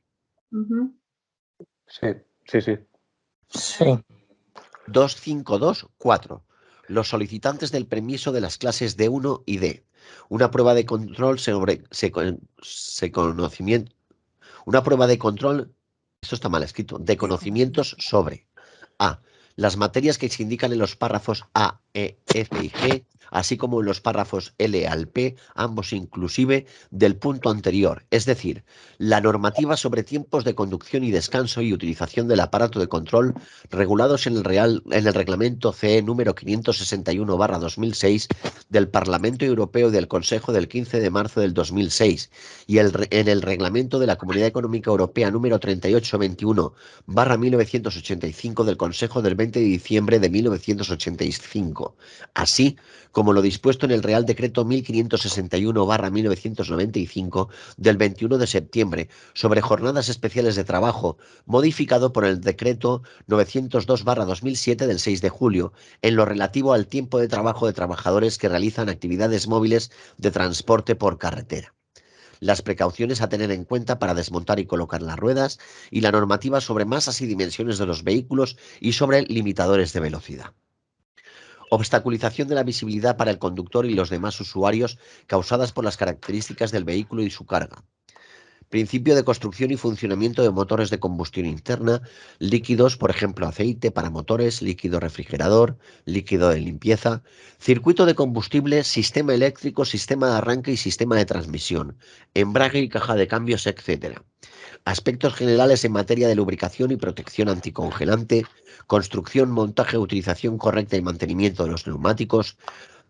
Sí, sí, sí. Sí. 252.4. Los solicitantes del permiso de las clases D1 y D. Una prueba de control sobre conocimiento. Una prueba de control, esto está mal escrito, de conocimientos sobre A. Las materias que se indican en los párrafos A, E, F y G, así como en los párrafos L al P, ambos inclusive, del punto anterior, es decir, la normativa sobre tiempos de conducción y descanso y utilización del aparato de control regulados en el Reglamento CE número 561/2006 del Parlamento Europeo y del Consejo del 15 de marzo del 2006 y en el Reglamento de la Comunidad Económica Europea número 3821/1985 del Consejo del 20 de diciembre de 1985, así como lo dispuesto en el Real Decreto 1561/1995 del 21 de septiembre sobre jornadas especiales de trabajo, modificado por el Decreto 902/2007 del 6 de julio, en lo relativo al tiempo de trabajo de trabajadores que realizan actividades móviles de transporte por carretera, las precauciones a tener en cuenta para desmontar y colocar las ruedas y la normativa sobre masas y dimensiones de los vehículos y sobre limitadores de velocidad. Obstaculización de la visibilidad para el conductor y los demás usuarios causadas por las características del vehículo y su carga. Principio de construcción y funcionamiento de motores de combustión interna, líquidos, por ejemplo, aceite para motores, líquido refrigerador, líquido de limpieza, circuito de combustible, sistema eléctrico, sistema de arranque y sistema de transmisión, embrague y caja de cambios, etc. Aspectos generales en materia de lubricación y protección anticongelante, construcción, montaje, utilización correcta y mantenimiento de los neumáticos,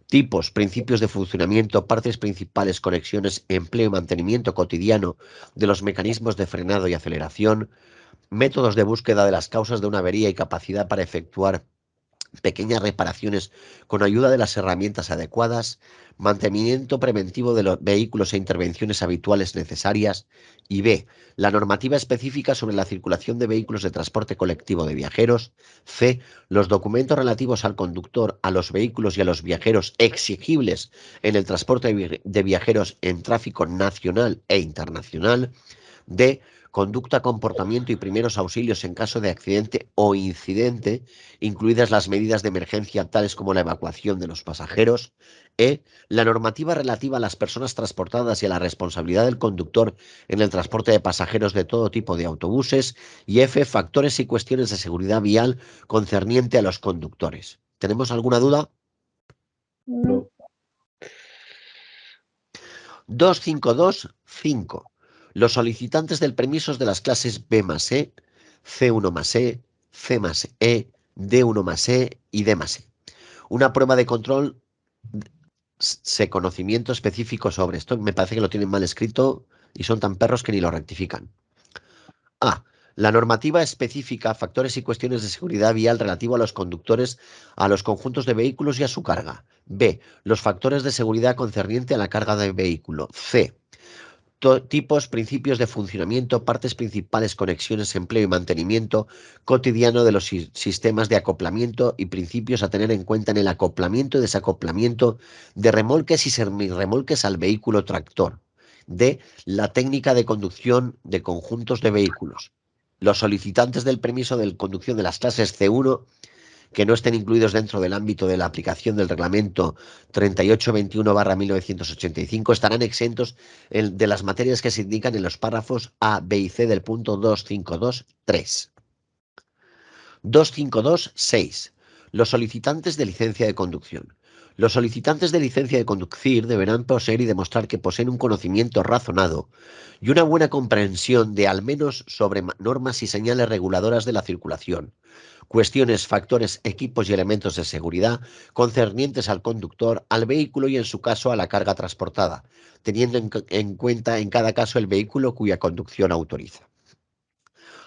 tipos, principios de funcionamiento, partes principales, conexiones, empleo y mantenimiento cotidiano de los mecanismos de frenado y aceleración, métodos de búsqueda de las causas de una avería y capacidad para efectuar pequeñas reparaciones con ayuda de las herramientas adecuadas, mantenimiento preventivo de los vehículos e intervenciones habituales necesarias, y B, la normativa específica sobre la circulación de vehículos de transporte colectivo de viajeros, C, los documentos relativos al conductor, a los vehículos y a los viajeros exigibles en el transporte de viajeros en tráfico nacional e internacional, D, conducta, comportamiento y primeros auxilios en caso de accidente o incidente, incluidas las medidas de emergencia tales como la evacuación de los pasajeros. E, la normativa relativa a las personas transportadas y a la responsabilidad del conductor en el transporte de pasajeros de todo tipo de autobuses. Y F, factores y cuestiones de seguridad vial concerniente a los conductores. ¿Tenemos alguna duda? No. 252.5. Los solicitantes del permiso de las clases B más E, C1 más E, C más E, D1 más E y D más E. Una prueba de control, conocimiento específico sobre esto. Me parece que lo tienen mal escrito y son tan perros que ni lo rectifican. A. La normativa específica, factores y cuestiones de seguridad vial relativo a los conductores, a los conjuntos de vehículos y a su carga. B. Los factores de seguridad concerniente a la carga del vehículo. C. Tipos, principios de funcionamiento, partes principales, conexiones, empleo y mantenimiento cotidiano de los sistemas de acoplamiento y principios a tener en cuenta en el acoplamiento y desacoplamiento de remolques y semirremolques al vehículo tractor. D. La técnica de conducción de conjuntos de vehículos. Los solicitantes del permiso de conducción de las clases C1 que no estén incluidos dentro del ámbito de la aplicación del Reglamento 3821/1985 estarán exentos de las materias que se indican en los párrafos A, B y C del punto 252.3. 252.6. Los solicitantes de licencia de conducción. Los solicitantes de licencia de conducir deberán poseer y demostrar que poseen un conocimiento razonado y una buena comprensión de al menos sobre normas y señales reguladoras de la circulación, cuestiones, factores, equipos y elementos de seguridad concernientes al conductor, al vehículo y en su caso a la carga transportada, teniendo en cuenta en cada caso el vehículo cuya conducción autoriza.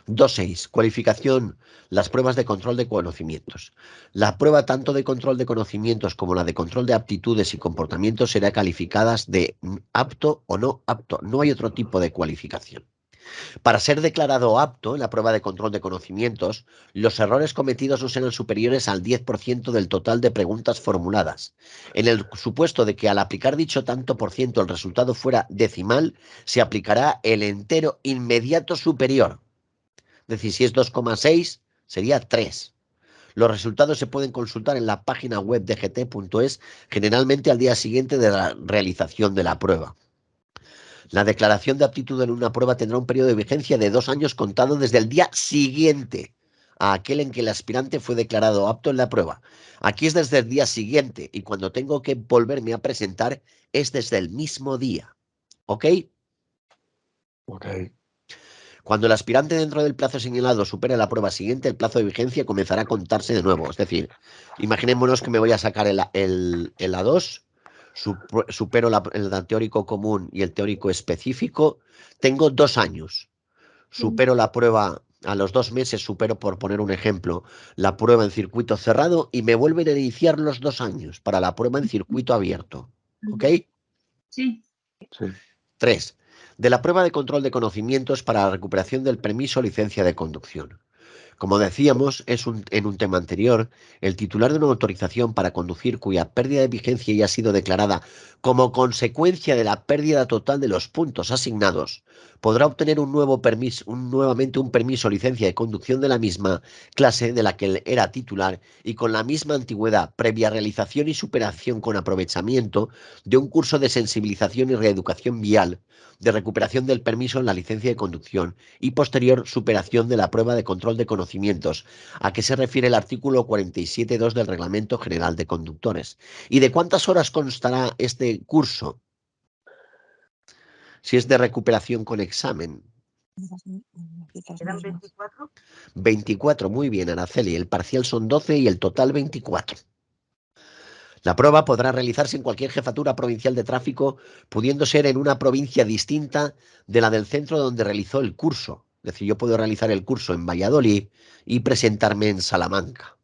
2.6. Cualificación. Las pruebas de control de conocimientos. La prueba tanto de control de conocimientos como la de control de aptitudes y comportamientos será calificadas de apto o no apto. No hay otro tipo de cualificación. Para ser declarado apto en la prueba de control de conocimientos, los errores cometidos no serán superiores al 10% del total de preguntas formuladas. En el supuesto de que al aplicar dicho tanto por ciento el resultado fuera decimal, se aplicará el entero inmediato superior. Es decir, si es 2,6, sería 3. Los resultados se pueden consultar en la página web de gt.es, generalmente al día siguiente de la realización de la prueba. La declaración de aptitud en una prueba tendrá un periodo de vigencia de 2 años contado desde el día siguiente a aquel en que el aspirante fue declarado apto en la prueba. Aquí es desde el día siguiente y cuando tengo que volverme a presentar es desde el mismo día. ¿Ok? Ok. Cuando el aspirante dentro del plazo señalado supere la prueba siguiente, el plazo de vigencia comenzará a contarse de nuevo. Es decir, imaginémonos que me voy a sacar el A2, supero el teórico común y el teórico específico, tengo 2 años. Supero la prueba, a los 2 meses supero, por poner un ejemplo, la prueba en circuito cerrado y me vuelven a iniciar los 2 años para la prueba en circuito abierto. ¿Ok? Sí. Sí. 3. De la prueba de control de conocimientos para la recuperación del permiso o licencia de conducción. Como decíamos en un tema anterior, el titular de una autorización para conducir cuya pérdida de vigencia ya ha sido declarada como consecuencia de la pérdida total de los puntos asignados, podrá obtener nuevamente un permiso o licencia de conducción de la misma clase de la que él era titular y con la misma antigüedad, previa realización y superación con aprovechamiento de un curso de sensibilización y reeducación vial, de recuperación del permiso en la licencia de conducción y posterior superación de la prueba de control de conocimientos, a que se refiere el artículo 47.2 del Reglamento General de Conductores. ¿Y de cuántas horas constará este curso? Si es de recuperación con examen. ¿Eran 24? 24, muy bien, Araceli. El parcial son 12 y el total 24. La prueba podrá realizarse en cualquier jefatura provincial de tráfico, pudiendo ser en una provincia distinta de la del centro donde realizó el curso. Es decir, yo puedo realizar el curso en Valladolid y presentarme en Salamanca.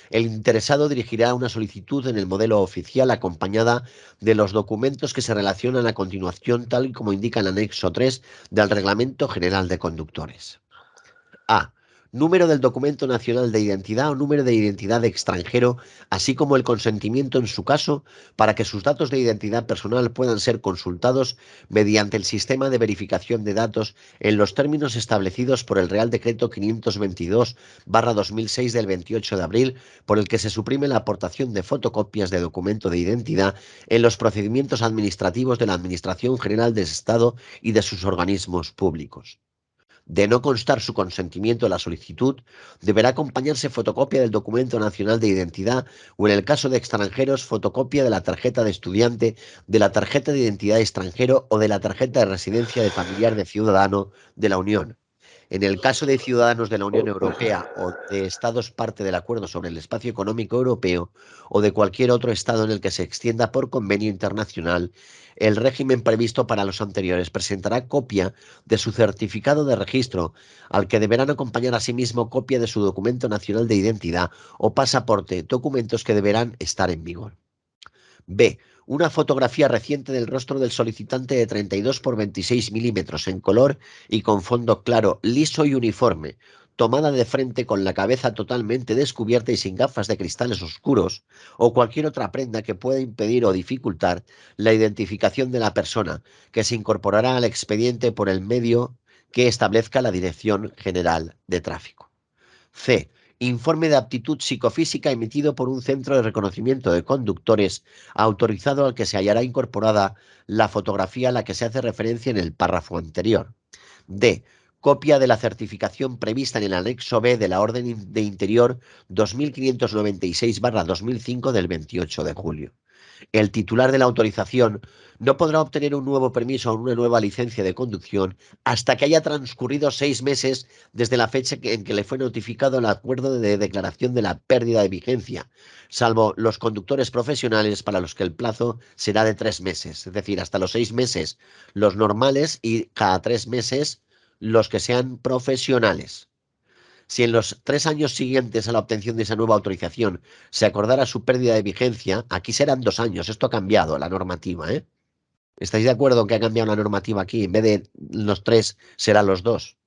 El interesado dirigirá una solicitud en el modelo oficial acompañada de los documentos que se relacionan a continuación, tal y como indica el anexo 3 del Reglamento General de Conductores. A. Número del documento nacional de identidad o número de identidad de extranjero, así como el consentimiento en su caso para que sus datos de identidad personal puedan ser consultados mediante el sistema de verificación de datos en los términos establecidos por el Real Decreto 522/2006 del 28 de abril, por el que se suprime la aportación de fotocopias de documento de identidad en los procedimientos administrativos de la Administración General del Estado y de sus organismos públicos. De no constar su consentimiento en la solicitud, deberá acompañarse fotocopia del documento nacional de identidad o, en el caso de extranjeros, fotocopia de la tarjeta de estudiante, de la tarjeta de identidad de extranjero o de la tarjeta de residencia de familiar de ciudadano de la Unión. En el caso de ciudadanos de la Unión Europea o de estados parte del Acuerdo sobre el Espacio Económico Europeo o de cualquier otro estado en el que se extienda por convenio internacional el régimen previsto para los anteriores, presentará copia de su certificado de registro, al que deberán acompañar asimismo copia de su documento nacional de identidad o pasaporte, documentos que deberán estar en vigor. B. Una fotografía reciente del rostro del solicitante de 32 por 26 milímetros en color y con fondo claro, liso y uniforme, tomada de frente con la cabeza totalmente descubierta y sin gafas de cristales oscuros o cualquier otra prenda que pueda impedir o dificultar la identificación de la persona, que se incorporará al expediente por el medio que establezca la Dirección General de Tráfico. C. Informe de aptitud psicofísica emitido por un centro de reconocimiento de conductores autorizado al que se hallará incorporada la fotografía a la que se hace referencia en el párrafo anterior. D. Copia de la certificación prevista en el anexo B de la Orden de Interior 2596/2005 del 28 de julio. El titular de la autorización no podrá obtener un nuevo permiso o una nueva licencia de conducción hasta que haya transcurrido 6 meses desde la fecha en que le fue notificado el acuerdo de declaración de la pérdida de vigencia, salvo los conductores profesionales para los que el plazo será de 3 meses, es decir, hasta los 6 meses los normales y cada 3 meses los que sean profesionales. Si en los 3 años siguientes a la obtención de esa nueva autorización se acordara su pérdida de vigencia, aquí serán 2 años. Esto ha cambiado la normativa, ¿eh? ¿Estáis de acuerdo en que ha cambiado la normativa aquí? En vez de los 3, serán los 2.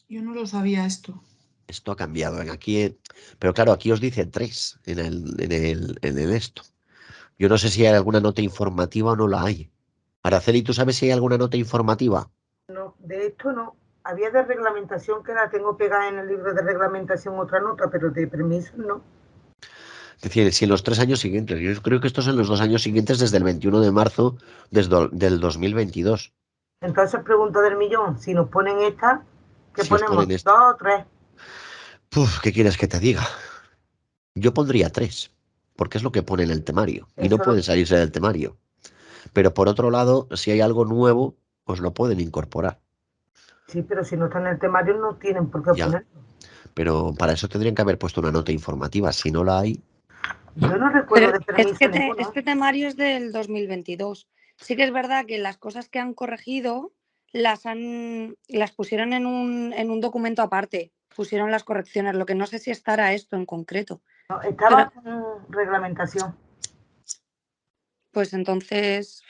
Yo no lo sabía esto. Esto ha cambiado. Aquí, pero claro, aquí os dice 3 en el esto. Yo no sé si hay alguna nota informativa o no la hay. Araceli, ¿tú sabes si hay alguna nota informativa? No, de esto no. Había de reglamentación que la tengo pegada en el libro de reglamentación otra nota, pero de permisos no. Es decir, si en los 3 años siguientes, yo creo que estos son los 2 años siguientes desde el 21 de marzo del 2022. Entonces, pregunta del millón, si nos ponen esta, ¿qué Si os ponemos? ponen esto. 2 o 3. Uf, ¿qué quieres que te diga? Yo pondría 3, porque es lo que pone en el temario. Y no Eso puede salirse del temario. Pero por otro lado, si hay algo nuevo, pues lo pueden incorporar. sí, pero si no está en el temario no tienen por qué Ya. ponerlo. Pero para eso tendrían que haber puesto una nota informativa. Si no la hay, Yo no recuerdo de Pero permiso ninguno. este temario es del 2022. Sí que es verdad que las cosas que han corregido las pusieron en un documento aparte. Pusieron las correcciones. Lo que no sé si estará esto en concreto. No, estaba en reglamentación. Pues entonces,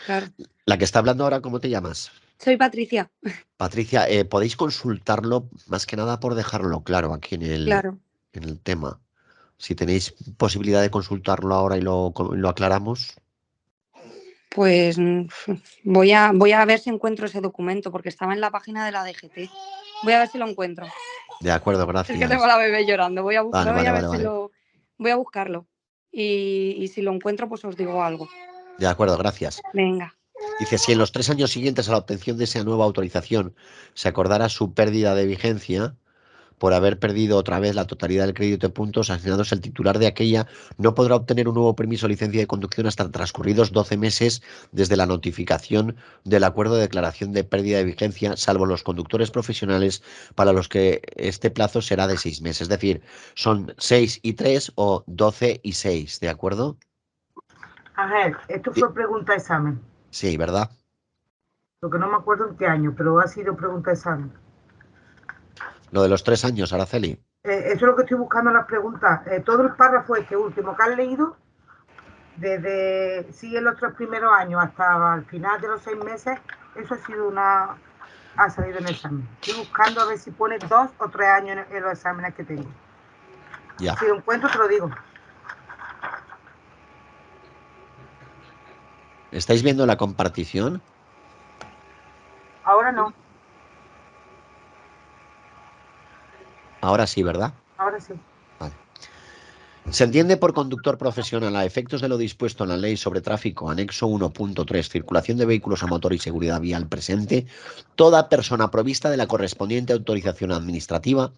claro. la que está hablando ahora, ¿cómo te llamas? Soy Patricia, Patricia, podéis consultarlo más que nada por dejarlo claro aquí claro. en el tema. Si tenéis posibilidad de consultarlo ahora y lo aclaramos. Pues voy a ver si encuentro ese documento, porque estaba en la página de la DGT. Voy a ver si lo encuentro. De acuerdo, Es gracias. que tengo a la bebé llorando. Voy a Vale, vale. voy a buscarlo. Y si lo encuentro, pues os digo algo. De acuerdo, gracias. Venga. Dice, si en los 3 años siguientes a la obtención de esa nueva autorización se acordara su pérdida de vigencia, por haber perdido otra vez la totalidad del crédito de puntos asignados, el titular de aquella no podrá obtener un nuevo permiso o licencia de conducción hasta transcurridos 12 meses desde la notificación del acuerdo de declaración de pérdida de vigencia, salvo los conductores profesionales para los que este plazo será de 6 meses. Es decir, son 6 y 3 o 12 y 6, ¿de acuerdo? Ángel, esto fue pregunta examen. Sí, ¿verdad? Lo que no me acuerdo en qué año, pero ha sido pregunta examen. Lo de los 3 años, Araceli. Eso es lo que estoy buscando en las preguntas. Todo el párrafo este último que has leído, desde sigue los 3 primeros años hasta el final de los 6 meses, eso ha salido en el examen. Estoy buscando a ver si pone 2 o 3 años en los exámenes que tengo. Ya. Si lo encuentro, te lo digo. ¿Estáis viendo la compartición? Ahora no, Ahora sí, ¿verdad? ahora sí. Vale. Se entiende por conductor profesional, a efectos de lo dispuesto en la Ley sobre Tráfico, anexo 1.3, circulación de vehículos a motor y seguridad vial presente, toda persona provista de la correspondiente autorización administrativa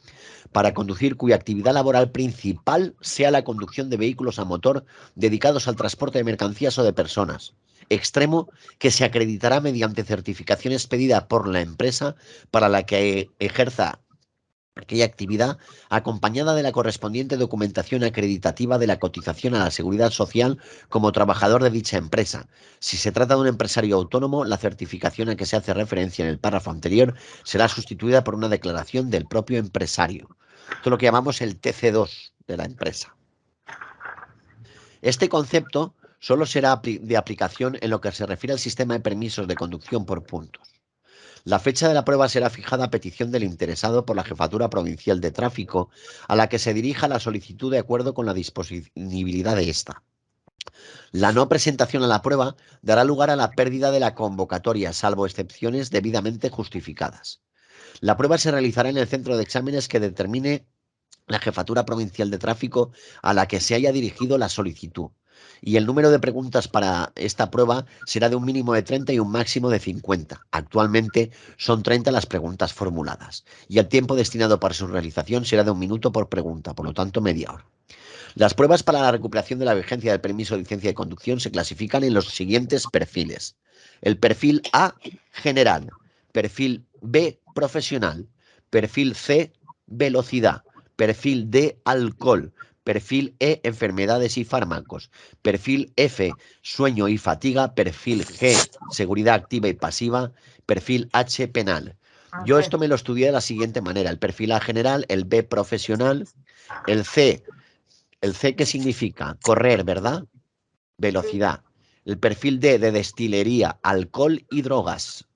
para conducir cuya actividad laboral principal sea la conducción de vehículos a motor dedicados al transporte de mercancías o de personas. Extremo que se acreditará mediante certificación expedida por la empresa para la que ejerza aquella actividad, acompañada de la correspondiente documentación acreditativa de la cotización a la Seguridad Social como trabajador de dicha empresa. Si se trata de un empresario autónomo, la certificación a que se hace referencia en el párrafo anterior será sustituida por una declaración del propio empresario. Esto es lo que llamamos el TC2 de la empresa. Este concepto solo será de aplicación en lo que se refiere al sistema de permisos de conducción por puntos. La fecha de la prueba será fijada a petición del interesado por la Jefatura Provincial de Tráfico, a la que se dirija la solicitud de acuerdo con la disponibilidad de esta. La no presentación a la prueba dará lugar a la pérdida de la convocatoria, salvo excepciones debidamente justificadas. La prueba se realizará en el centro de exámenes que determine la Jefatura Provincial de Tráfico a la que se haya dirigido la solicitud. Y el número de preguntas para esta prueba será de un mínimo de 30 y un máximo de 50. Actualmente son 30 las preguntas formuladas. Y el tiempo destinado para su realización será de 1 minuto por pregunta, por lo tanto media hora. Las pruebas para la recuperación de la vigencia del permiso de licencia de conducción se clasifican en los siguientes perfiles. El perfil A, general. Perfil B, profesional. Perfil C, velocidad. Perfil D, alcohol. Perfil E, enfermedades y fármacos. Perfil F, sueño y fatiga. Perfil G, seguridad activa y pasiva. Perfil H, penal. Yo esto me lo estudié de la siguiente manera. El perfil A general, el B profesional, el C, ¿qué significa? Correr, ¿verdad? Velocidad. El perfil D de destilería, alcohol y drogas.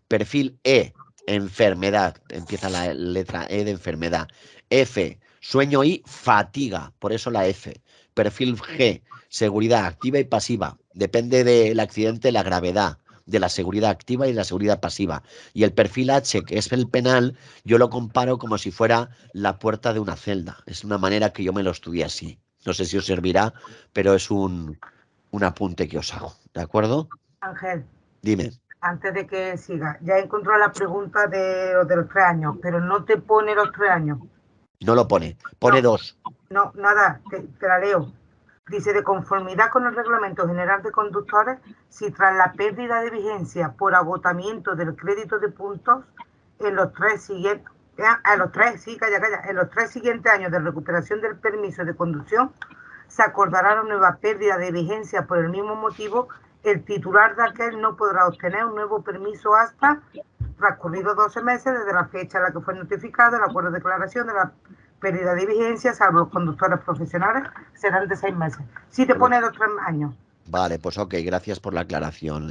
Perfil E, enfermedad. Empieza la letra E de enfermedad. F, sueño y fatiga. Por eso la F. Perfil G, seguridad activa y pasiva. Depende del accidente, la gravedad de la seguridad activa y la seguridad pasiva. Y el perfil H, que es el penal, yo lo comparo como si fuera la puerta de una celda. Es una manera que yo me lo estudié así. No sé si os servirá, pero es un apunte que os hago. ¿De acuerdo? Ángel. Dime. Antes de que siga, ya he encontrado la pregunta de los 3 años, pero no te pone los 3 años. No lo pone. Pone No. 2. No, nada, te la leo. Dice, de conformidad con el Reglamento General de Conductores, si tras la pérdida de vigencia por agotamiento del crédito de puntos en los 3 siguientes, en los 3 siguientes años de recuperación del permiso de conducción, se acordará una nueva pérdida de vigencia por el mismo motivo, el titular de aquel no podrá obtener un nuevo permiso hasta transcurridos 12 meses desde la fecha en la que fue notificado el acuerdo de declaración de la pérdida de vigencia, salvo los conductores profesionales, serán de 6 meses. Si te pone 2 o 3 años. Vale, pues ok, gracias por la aclaración,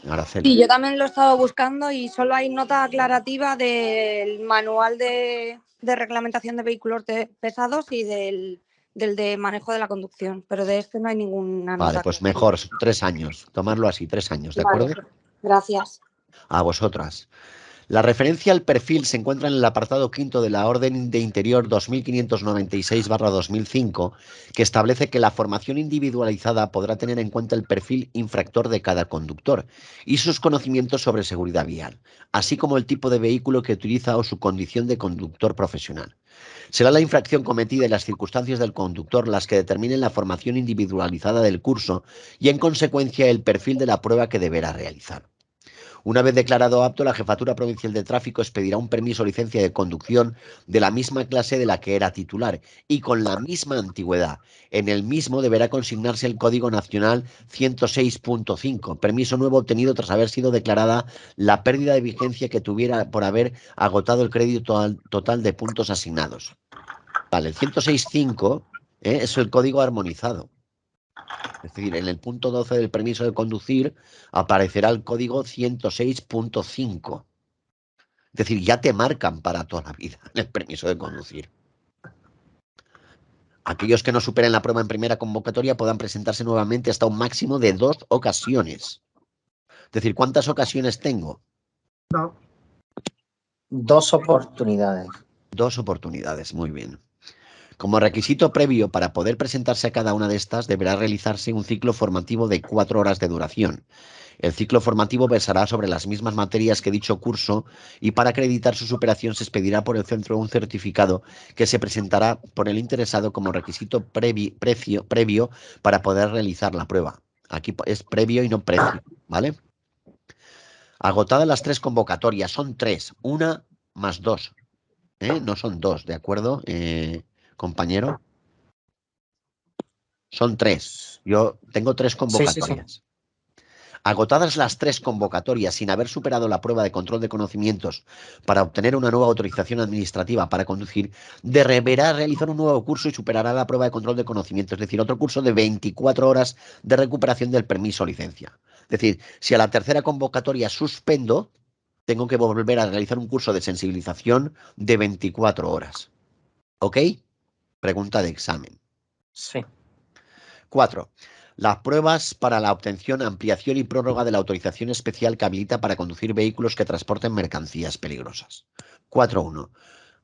Araceli. Sí, yo también lo he estado buscando y solo hay nota aclarativa del manual de reglamentación de vehículos pesados y del de manejo de la conducción, pero de este no hay ninguna Vale, nota pues aclarativa. mejor, 3 años. Tomarlo así, 3 años, ¿de Vale, acuerdo? gracias. A vosotras. La referencia al perfil se encuentra en el apartado quinto de la Orden de Interior 2596/2005, que establece que la formación individualizada podrá tener en cuenta el perfil infractor de cada conductor y sus conocimientos sobre seguridad vial, así como el tipo de vehículo que utiliza o su condición de conductor profesional. Será la infracción cometida y las circunstancias del conductor las que determinen la formación individualizada del curso y, en consecuencia, el perfil de la prueba que deberá realizar. Una vez declarado apto, la Jefatura Provincial de Tráfico expedirá un permiso o licencia de conducción de la misma clase de la que era titular y con la misma antigüedad. En el mismo deberá consignarse el Código Nacional 106.5, permiso nuevo obtenido tras haber sido declarada la pérdida de vigencia que tuviera por haber agotado el crédito total de puntos asignados. Vale, el 106.5 es el código armonizado. Es decir, en el punto 12 del permiso de conducir aparecerá el código 106.5. Es decir, ya te marcan para toda la vida en el permiso de conducir. Aquellos que no superen la prueba en primera convocatoria podrán presentarse nuevamente hasta un máximo de 2 ocasiones. Es decir, ¿cuántas ocasiones tengo? No. 2 oportunidades. 2 oportunidades, muy bien. Como requisito previo para poder presentarse a cada una de estas, deberá realizarse un ciclo formativo de 4 horas de duración. El ciclo formativo versará sobre las mismas materias que dicho curso y para acreditar su superación se expedirá por el centro un certificado que se presentará por el interesado como requisito previo para poder realizar la prueba. Aquí es previo y no precio, ¿vale? Agotadas las 3 convocatorias, son 3, 1 más 2, no son 2, ¿de acuerdo, compañero? Son 3. Yo tengo 3 convocatorias. Sí. Agotadas las 3 convocatorias sin haber superado la prueba de control de conocimientos para obtener una nueva autorización administrativa para conducir, deberá realizar un nuevo curso y superará la prueba de control de conocimientos, es decir, otro curso de 24 horas de recuperación del permiso o licencia. Es decir, si a la tercera convocatoria suspendo, tengo que volver a realizar un curso de sensibilización de 24 horas. ¿Ok? Pregunta de examen. Sí. 4. Las pruebas para la obtención, ampliación y prórroga de la autorización especial que habilita para conducir vehículos que transporten mercancías peligrosas. 4.1.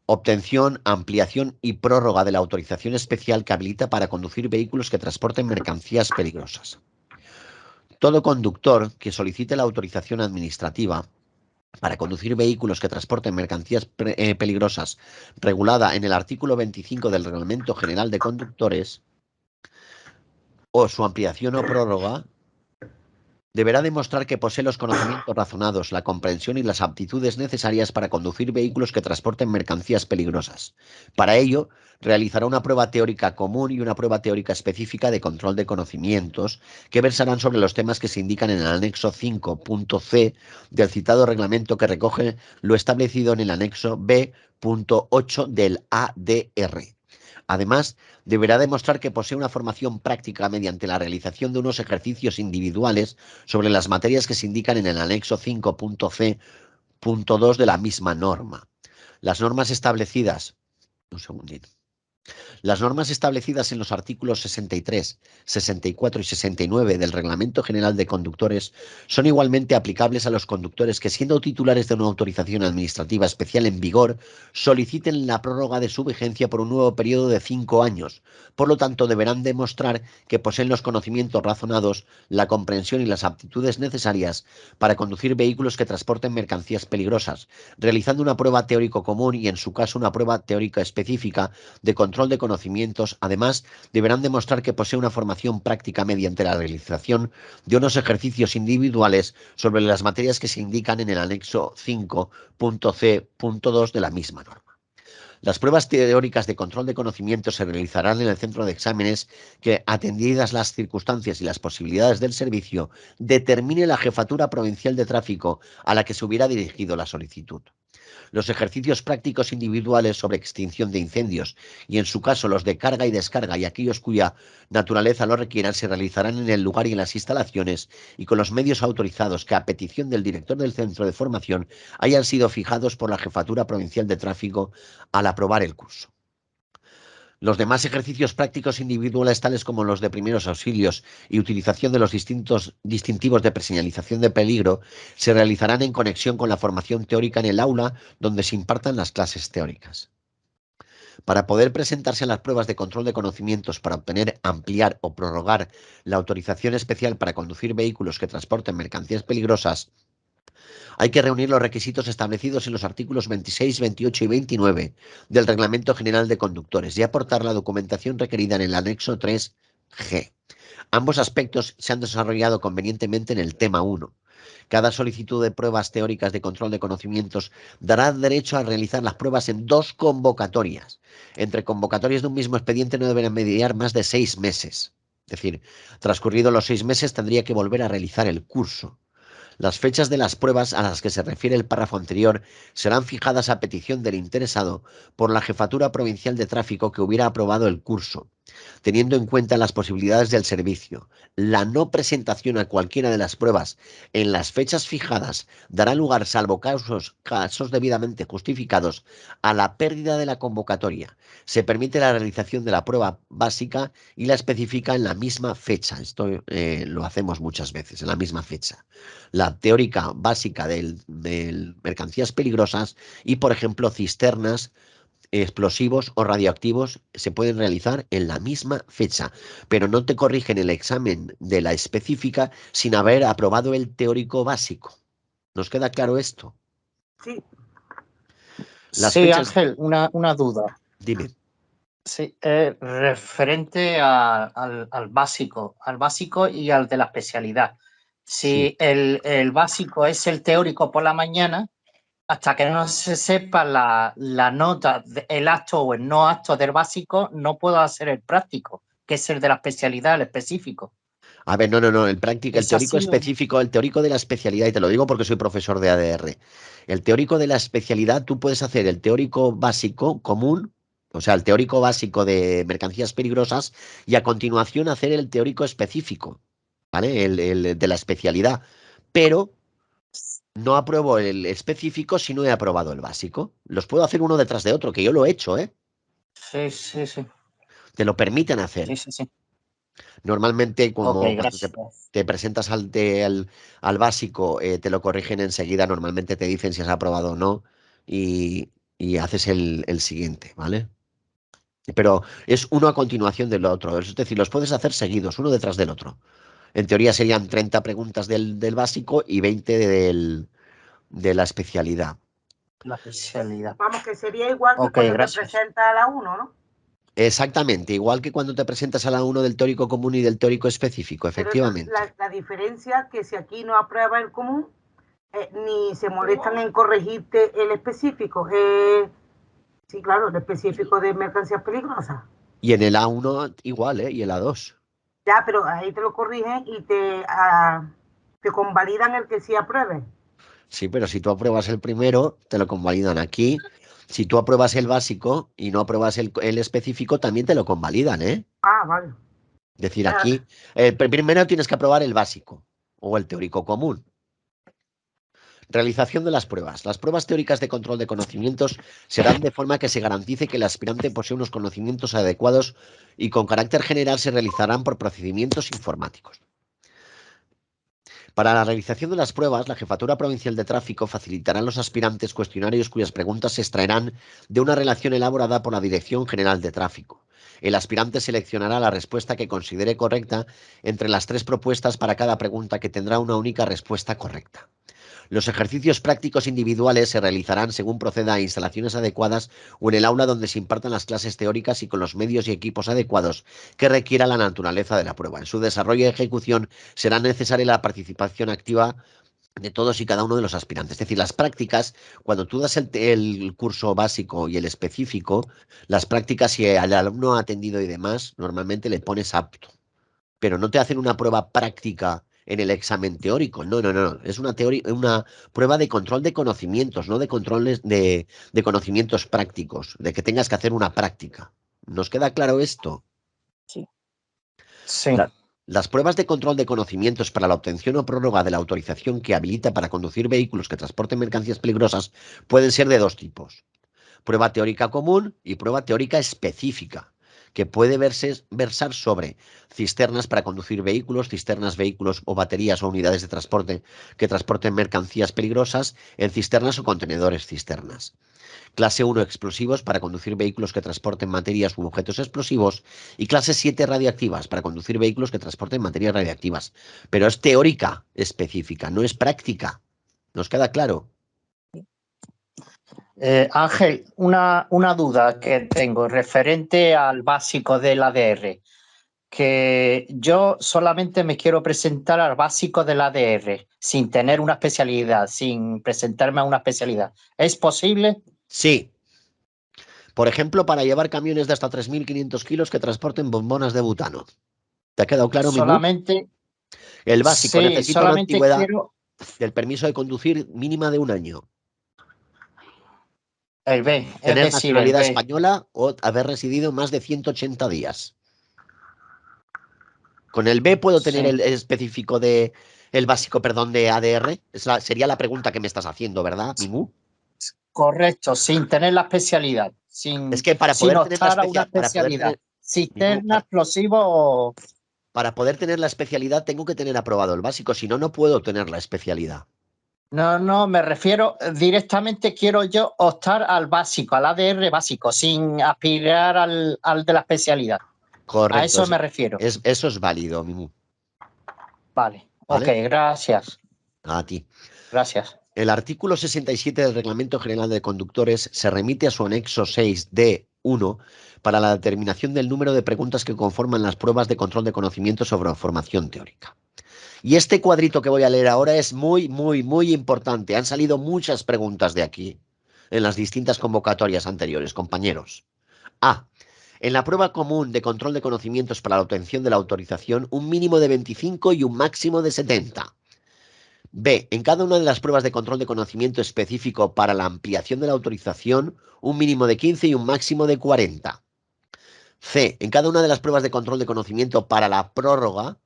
Obtención, ampliación y prórroga de la autorización especial que habilita para conducir vehículos que transporten mercancías peligrosas. Todo conductor que solicite la autorización administrativa para conducir vehículos que transporten mercancías peligrosas regulada en el artículo 25 del Reglamento General de Conductores o su ampliación o prórroga, deberá demostrar que posee los conocimientos razonados, la comprensión y las aptitudes necesarias para conducir vehículos que transporten mercancías peligrosas. Para ello, realizará una prueba teórica común y una prueba teórica específica de control de conocimientos que versarán sobre los temas que se indican en el anexo 5.c del citado reglamento, que recoge lo establecido en el anexo B.8 del ADR. Además, deberá demostrar que posee una formación práctica mediante la realización de unos ejercicios individuales sobre las materias que se indican en el anexo 5.c.2 de la misma norma. Las normas establecidas... Un segundín. Las normas establecidas en los artículos 63, 64 y 69 del Reglamento General de Conductores son igualmente aplicables a los conductores que, siendo titulares de una autorización administrativa especial en vigor, soliciten la prórroga de su vigencia por un nuevo periodo de 5 años. Por lo tanto, deberán demostrar que poseen los conocimientos razonados, la comprensión y las aptitudes necesarias para conducir vehículos que transporten mercancías peligrosas, realizando una prueba teórico común y, en su caso, una prueba teórica específica de control de conocimientos. Además, deberán demostrar que posee una formación práctica mediante la realización de unos ejercicios individuales sobre las materias que se indican en el anexo 5.c.2 de la misma norma. Las pruebas teóricas de control de conocimientos se realizarán en el centro de exámenes que, atendidas las circunstancias y las posibilidades del servicio, determine la Jefatura Provincial de Tráfico a la que se hubiera dirigido la solicitud. Los ejercicios prácticos individuales sobre extinción de incendios y, en su caso, los de carga y descarga y aquellos cuya naturaleza lo requieran, se realizarán en el lugar y en las instalaciones y con los medios autorizados que, a petición del director del centro de formación, hayan sido fijados por la Jefatura Provincial de Tráfico al aprobar el curso. Los demás ejercicios prácticos individuales, tales como los de primeros auxilios y utilización de los distintivos de preseñalización de peligro, se realizarán en conexión con la formación teórica en el aula donde se impartan las clases teóricas. Para poder presentarse a las pruebas de control de conocimientos para obtener, ampliar o prorrogar la autorización especial para conducir vehículos que transporten mercancías peligrosas, hay que reunir los requisitos establecidos en los artículos 26, 28 y 29 del Reglamento General de Conductores y aportar la documentación requerida en el anexo 3G. Ambos aspectos se han desarrollado convenientemente en el tema 1. Cada solicitud de pruebas teóricas de control de conocimientos dará derecho a realizar las pruebas en 2 convocatorias. Entre convocatorias de un mismo expediente no deberán mediar más de 6 meses. Es decir, transcurridos los 6 meses tendría que volver a realizar el curso. Las fechas de las pruebas a las que se refiere el párrafo anterior serán fijadas a petición del interesado por la Jefatura Provincial de Tráfico que hubiera aprobado el curso, teniendo en cuenta las posibilidades del servicio. La no presentación a cualquiera de las pruebas en las fechas fijadas dará lugar, salvo casos debidamente justificados, a la pérdida de la convocatoria. Se permite la realización de la prueba básica y la especifica en la misma fecha. Esto lo hacemos muchas veces, en la misma fecha. La teórica básica del mercancías peligrosas y, por ejemplo, cisternas, explosivos o radioactivos se pueden realizar en la misma fecha, pero no te corrigen el examen de la específica sin haber aprobado el teórico básico. ¿Nos queda claro esto? Sí. Las Sí, fechas... Ángel, una duda. Dime. Sí, referente al básico y al de la especialidad. Si el básico es el teórico por la mañana, hasta que no se sepa la nota, el acto o el no acto del básico, no puedo hacer el práctico, que es el de la especialidad, el específico. A ver, no, el teórico así, específico, el teórico de la especialidad, y te lo digo porque soy profesor de ADR. El teórico de la especialidad, tú puedes hacer el teórico básico común, o sea, el teórico básico de mercancías peligrosas, y a continuación hacer el teórico específico, ¿vale? El de la especialidad. Pero no apruebo el específico si no he aprobado el básico. Los puedo hacer uno detrás de otro, que yo lo he hecho, ¿eh? Sí. Te lo permiten hacer. Sí. Normalmente, como Ok, cuando gracias. te presentas al básico, te lo corrigen enseguida. Normalmente te dicen si has aprobado o no y haces el siguiente, ¿vale? Pero es uno a continuación del otro. Es decir, los puedes hacer seguidos, uno detrás del otro. En teoría serían 30 preguntas del básico y 20 de la especialidad. La especialidad. Vamos, que sería igual que Ok, cuando gracias. te presentas a la 1, ¿no? Exactamente, igual que cuando te presentas a la 1 del teórico común y del teórico específico, Pero efectivamente. la diferencia es que si aquí no aprueba el común, ni se molestan en corregirte el específico. Sí, claro, el específico de mercancías peligrosas. Y en el A1 igual, ¿eh? Y el A2. Ya, pero ahí te lo corrigen y te convalidan el que sí apruebe. Sí, pero si tú apruebas el primero, te lo convalidan aquí. Si tú apruebas el básico y no apruebas el específico, también te lo convalidan, ¿eh? Ah, vale. Es decir, aquí, primero tienes que aprobar el básico o el teórico común. Realización de las pruebas. Las pruebas teóricas de control de conocimientos serán de forma que se garantice que el aspirante posee unos conocimientos adecuados y con carácter general se realizarán por procedimientos informáticos. Para la realización de las pruebas, la Jefatura Provincial de Tráfico facilitará a los aspirantes cuestionarios cuyas preguntas se extraerán de una relación elaborada por la Dirección General de Tráfico. El aspirante seleccionará la respuesta que considere correcta entre las 3 propuestas para cada pregunta, que tendrá una única respuesta correcta. Los ejercicios prácticos individuales se realizarán según proceda a instalaciones adecuadas o en el aula donde se impartan las clases teóricas y con los medios y equipos adecuados que requiera la naturaleza de la prueba. En su desarrollo y ejecución será necesaria la participación activa de todos y cada uno de los aspirantes. Es decir, las prácticas, cuando tú das el curso básico y el específico, las prácticas, si el alumno ha atendido y demás, normalmente le pones apto. Pero no te hacen una prueba práctica en el examen teórico. No. Es una prueba de control de conocimientos, no de controles de conocimientos prácticos, de que tengas que hacer una práctica. ¿Nos queda claro esto? Sí. Las pruebas de control de conocimientos para la obtención o prórroga de la autorización que habilita para conducir vehículos que transporten mercancías peligrosas pueden ser de 2 tipos. Prueba teórica común y prueba teórica específica, que puede versar sobre cisternas para conducir vehículos, cisternas, vehículos o baterías o unidades de transporte que transporten mercancías peligrosas en cisternas o contenedores cisternas. Clase 1, explosivos para conducir vehículos que transporten materias u objetos explosivos. Y clase 7, radiactivas para conducir vehículos que transporten materias radiactivas. Pero es teórica específica, no es práctica. ¿Nos queda claro? Ángel, una duda que tengo referente al básico del ADR, que yo solamente me quiero presentar al básico del ADR sin tener una especialidad, sin presentarme a una especialidad. ¿Es posible? Sí. Por ejemplo, para llevar camiones de hasta 3.500 kilos que transporten bombonas de butano. ¿Te ha quedado claro, Mimú? Solamente. El básico Sí, necesita una solamente antigüedad quiero del permiso de conducir mínima de 1 año. el B, es Tener decir, el nacionalidad B. española o haber residido más de 180 días. Con el B puedo tener Sí. el específico de el básico, perdón, de ADR. Sería la pregunta que me estás haciendo, ¿verdad, Mimú? Correcto, sin tener la especialidad, Es que para sin poder tener la optar a una especialidad. Mimú, Cisterna, explosivo. para poder tener la especialidad tengo que tener aprobado el básico, si no, no puedo tener la especialidad. No, me refiero directamente, quiero yo optar al básico, al ADR básico, sin aspirar al de la especialidad. Correcto. A eso me refiero. Eso es válido, Mimú. Vale, ¿Vale? ok, gracias. A ti. Gracias. El artículo 67 del Reglamento General de Conductores se remite a su anexo 6D1 para la determinación del número de preguntas que conforman las pruebas de control de conocimiento sobre formación teórica. Y este cuadrito que voy a leer ahora es muy importante. Han salido muchas preguntas de aquí en las distintas convocatorias anteriores, compañeros. A. En la prueba común de control de conocimientos para la obtención de la autorización, un mínimo de 25 y un máximo de 70. B. En cada una de las pruebas de control de conocimiento específico para la ampliación de la autorización, un mínimo de 15 y un máximo de 40. C. En cada una de las pruebas de control de conocimiento para la prórroga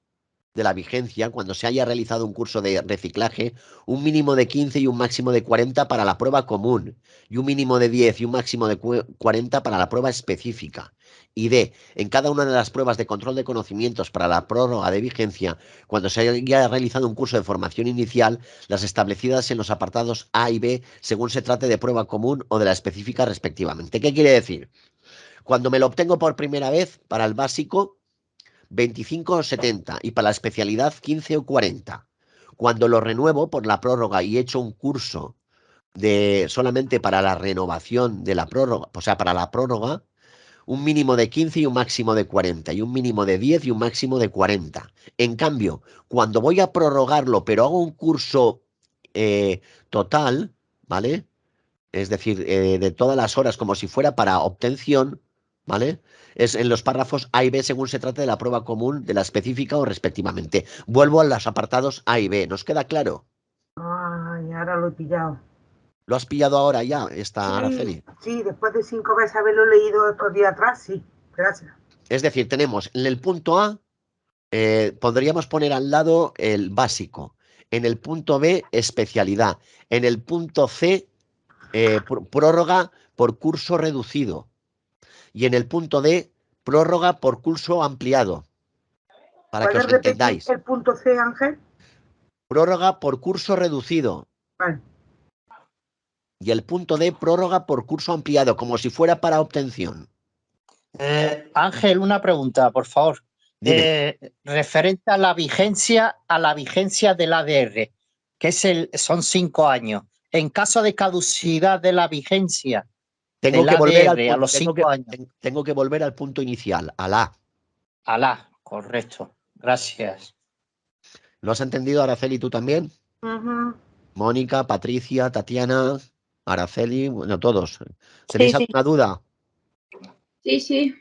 de la vigencia, cuando se haya realizado un curso de reciclaje, un mínimo de 15 y un máximo de 40 para la prueba común, y un mínimo de 10 y un máximo de 40 para la prueba específica. Y D. En cada una de las pruebas de control de conocimientos para la prórroga de vigencia, cuando se haya realizado un curso de formación inicial, las establecidas en los apartados A y B, según se trate de prueba común o de la específica respectivamente. ¿Qué quiere decir? Cuando me lo obtengo por primera vez para el básico, 25 o 70 y para la especialidad 15 o 40. Cuando lo renuevo por la prórroga y he hecho un curso de solamente para la renovación de la prórroga, o sea, para la prórroga, un mínimo de 15 y un máximo de 40 y un mínimo de 10 y un máximo de 40. En cambio, cuando voy a prorrogarlo, pero hago un curso total, ¿vale? Es decir, de todas las horas como si fuera para obtención, ¿vale? Es en los párrafos A y B según se trate de la prueba común, de la específica o respectivamente. Vuelvo a los apartados A y B. ¿Nos queda claro? Ay, ahora lo he pillado. ¿Lo has pillado ahora ya, esta Araceli? Sí, después de 5 veces haberlo leído estos días atrás, sí. Gracias. Es decir, tenemos en el punto A, podríamos poner al lado el básico. En el punto B, especialidad. En el punto C, prórroga por curso reducido. Y en el punto D, prórroga por curso ampliado. Para que ¿Puedes os repetir entendáis. el punto C, Ángel? Prórroga por curso reducido. Vale. Y el punto D, prórroga por curso ampliado, como si fuera para obtención. Ángel, una pregunta, por favor. Dime. Referente a la vigencia del ADR, que son 5 años. En caso de caducidad de la vigencia Tengo del que volver ADR a los 5 años. tengo que volver al punto inicial, al A. Alá, correcto. Gracias. ¿Lo has entendido, Araceli, tú también? Ujú. Mónica, Patricia, Tatiana, Araceli, bueno, todos. Sí, ¿Tenéis sí. alguna duda? Sí, sí.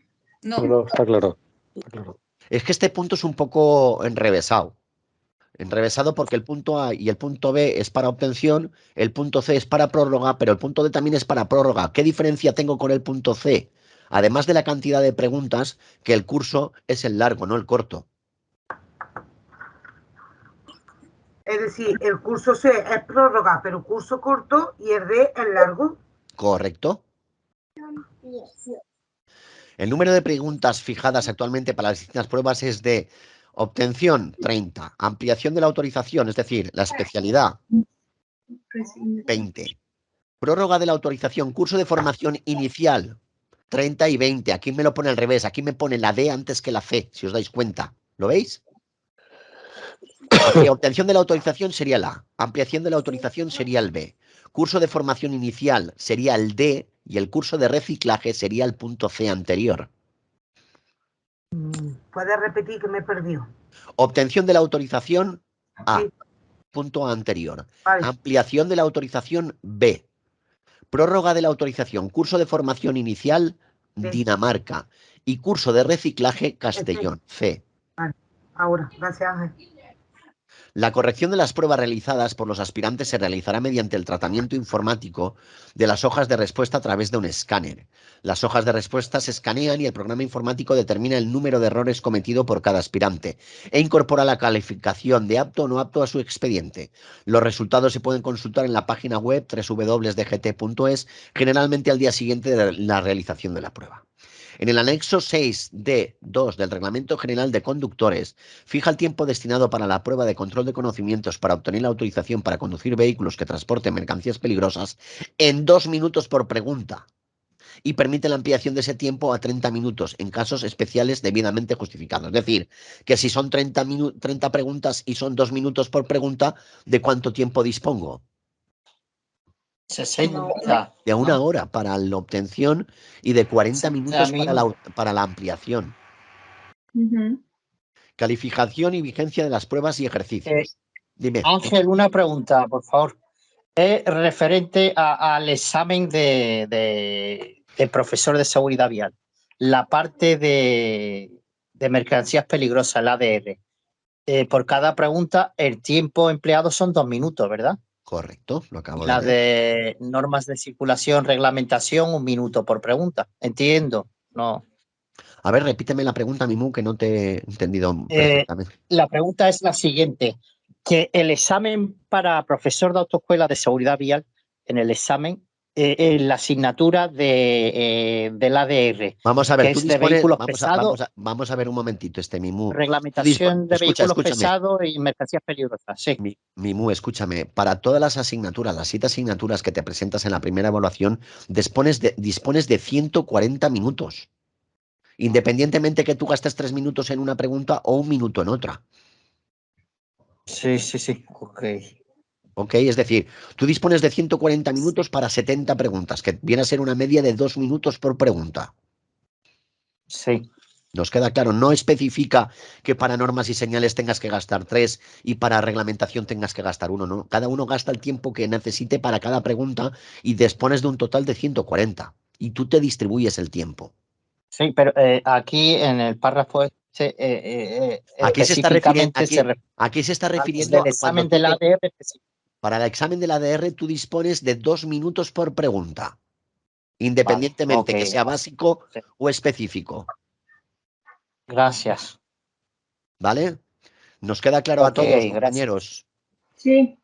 No. No, está claro. Está claro. Es que este punto es un poco enrevesado. Enrevesado porque el punto A y el punto B es para obtención, el punto C es para prórroga, pero el punto D también es para prórroga. ¿Qué diferencia tengo con el punto C? Además de la cantidad de preguntas, que el curso es el largo, no el corto. Es decir, el curso C es prórroga, pero curso corto, y el D es largo. ¿Correcto? El número de preguntas fijadas actualmente para las distintas pruebas es de obtención 30, ampliación de la autorización, es decir, la especialidad 20, prórroga de la autorización, curso de formación inicial 30 y 20. Aquí me lo pone al revés, aquí me pone la D antes que la C, si os dais cuenta. ¿Lo veis? Aquí, obtención de la autorización sería la A, ampliación de la autorización sería el B, curso de formación inicial sería el D y el curso de reciclaje sería el punto C anterior. ¿Puedes repetir que me he perdido? Obtención de la autorización A, Sí. punto A anterior. Vale. Ampliación de la autorización B. Prórroga de la autorización, curso de formación inicial Sí. Dinamarca y curso de reciclaje Castellón, C. Vale. Ahora, gracias, Ángel. La corrección de las pruebas realizadas por los aspirantes se realizará mediante el tratamiento informático de las hojas de respuesta a través de un escáner. Las hojas de respuesta se escanean y el programa informático determina el número de errores cometido por cada aspirante e incorpora la calificación de apto o no apto a su expediente. Los resultados se pueden consultar en la página web www.dgt.es, generalmente al día siguiente de la realización de la prueba. En el anexo 6D2 del Reglamento General de Conductores, fija el tiempo destinado para la prueba de control de conocimientos para obtener la autorización para conducir vehículos que transporten mercancías peligrosas en 2 minutos por pregunta y permite la ampliación de ese tiempo a 30 minutos en casos especiales debidamente justificados. Es decir, que si son 30 preguntas y son 2 minutos por pregunta, ¿de cuánto tiempo dispongo? 60. De una ¿no? hora para la obtención y de 40 minutos minutos. para la ampliación. Ujú. Calificación y vigencia de las pruebas y ejercicios. Dime. Ángel, una pregunta, por favor. Es referente al examen de profesor de seguridad vial. La parte de mercancías peligrosas, el ADR. Por cada pregunta, el tiempo empleado son 2 minutos, ¿verdad? Correcto, lo acabo La de leer. de normas de circulación, reglamentación, 1 minuto por pregunta. Entiendo. No. A ver, repíteme la pregunta, Mimu, que no te he entendido perfectamente. La pregunta es la siguiente, que el examen para profesor de autoescuela de seguridad vial, en el examen, en la asignatura del ADR, Vamos a ver, que tú es de dispones, vehículos pesados, vamos a ver un momentito, Mimu. reglamentación de vehículos Escúchame, pesados y mercancías peligrosas. Sí. Mimu, escúchame. Para todas las asignaturas, las 7 asignaturas que te presentas en la primera evaluación, dispones de 140 minutos. Independientemente que tú gastes 3 minutos en una pregunta o 1 minuto en otra. Sí. Ok. ¿Ok? Es decir, tú dispones de 140 minutos para 70 preguntas, que viene a ser una media de 2 minutos por pregunta. Sí. Nos queda claro, no especifica que para normas y señales tengas que gastar 3 y para reglamentación tengas que gastar 1, ¿no? Cada uno gasta el tiempo que necesite para cada pregunta y dispones de un total de 140. Y tú te distribuyes el tiempo. Sí, pero aquí en el párrafo Aquí se está refiriendo, aquí se está refiriendo del a examen cuando del ADR. para el examen del ADR tú dispones de 2 minutos por pregunta, independientemente Vale, que sea básico sí. o específico. Gracias. ¿Vale? ¿Nos queda claro a Ok, todos, gracias. compañeros? Sí.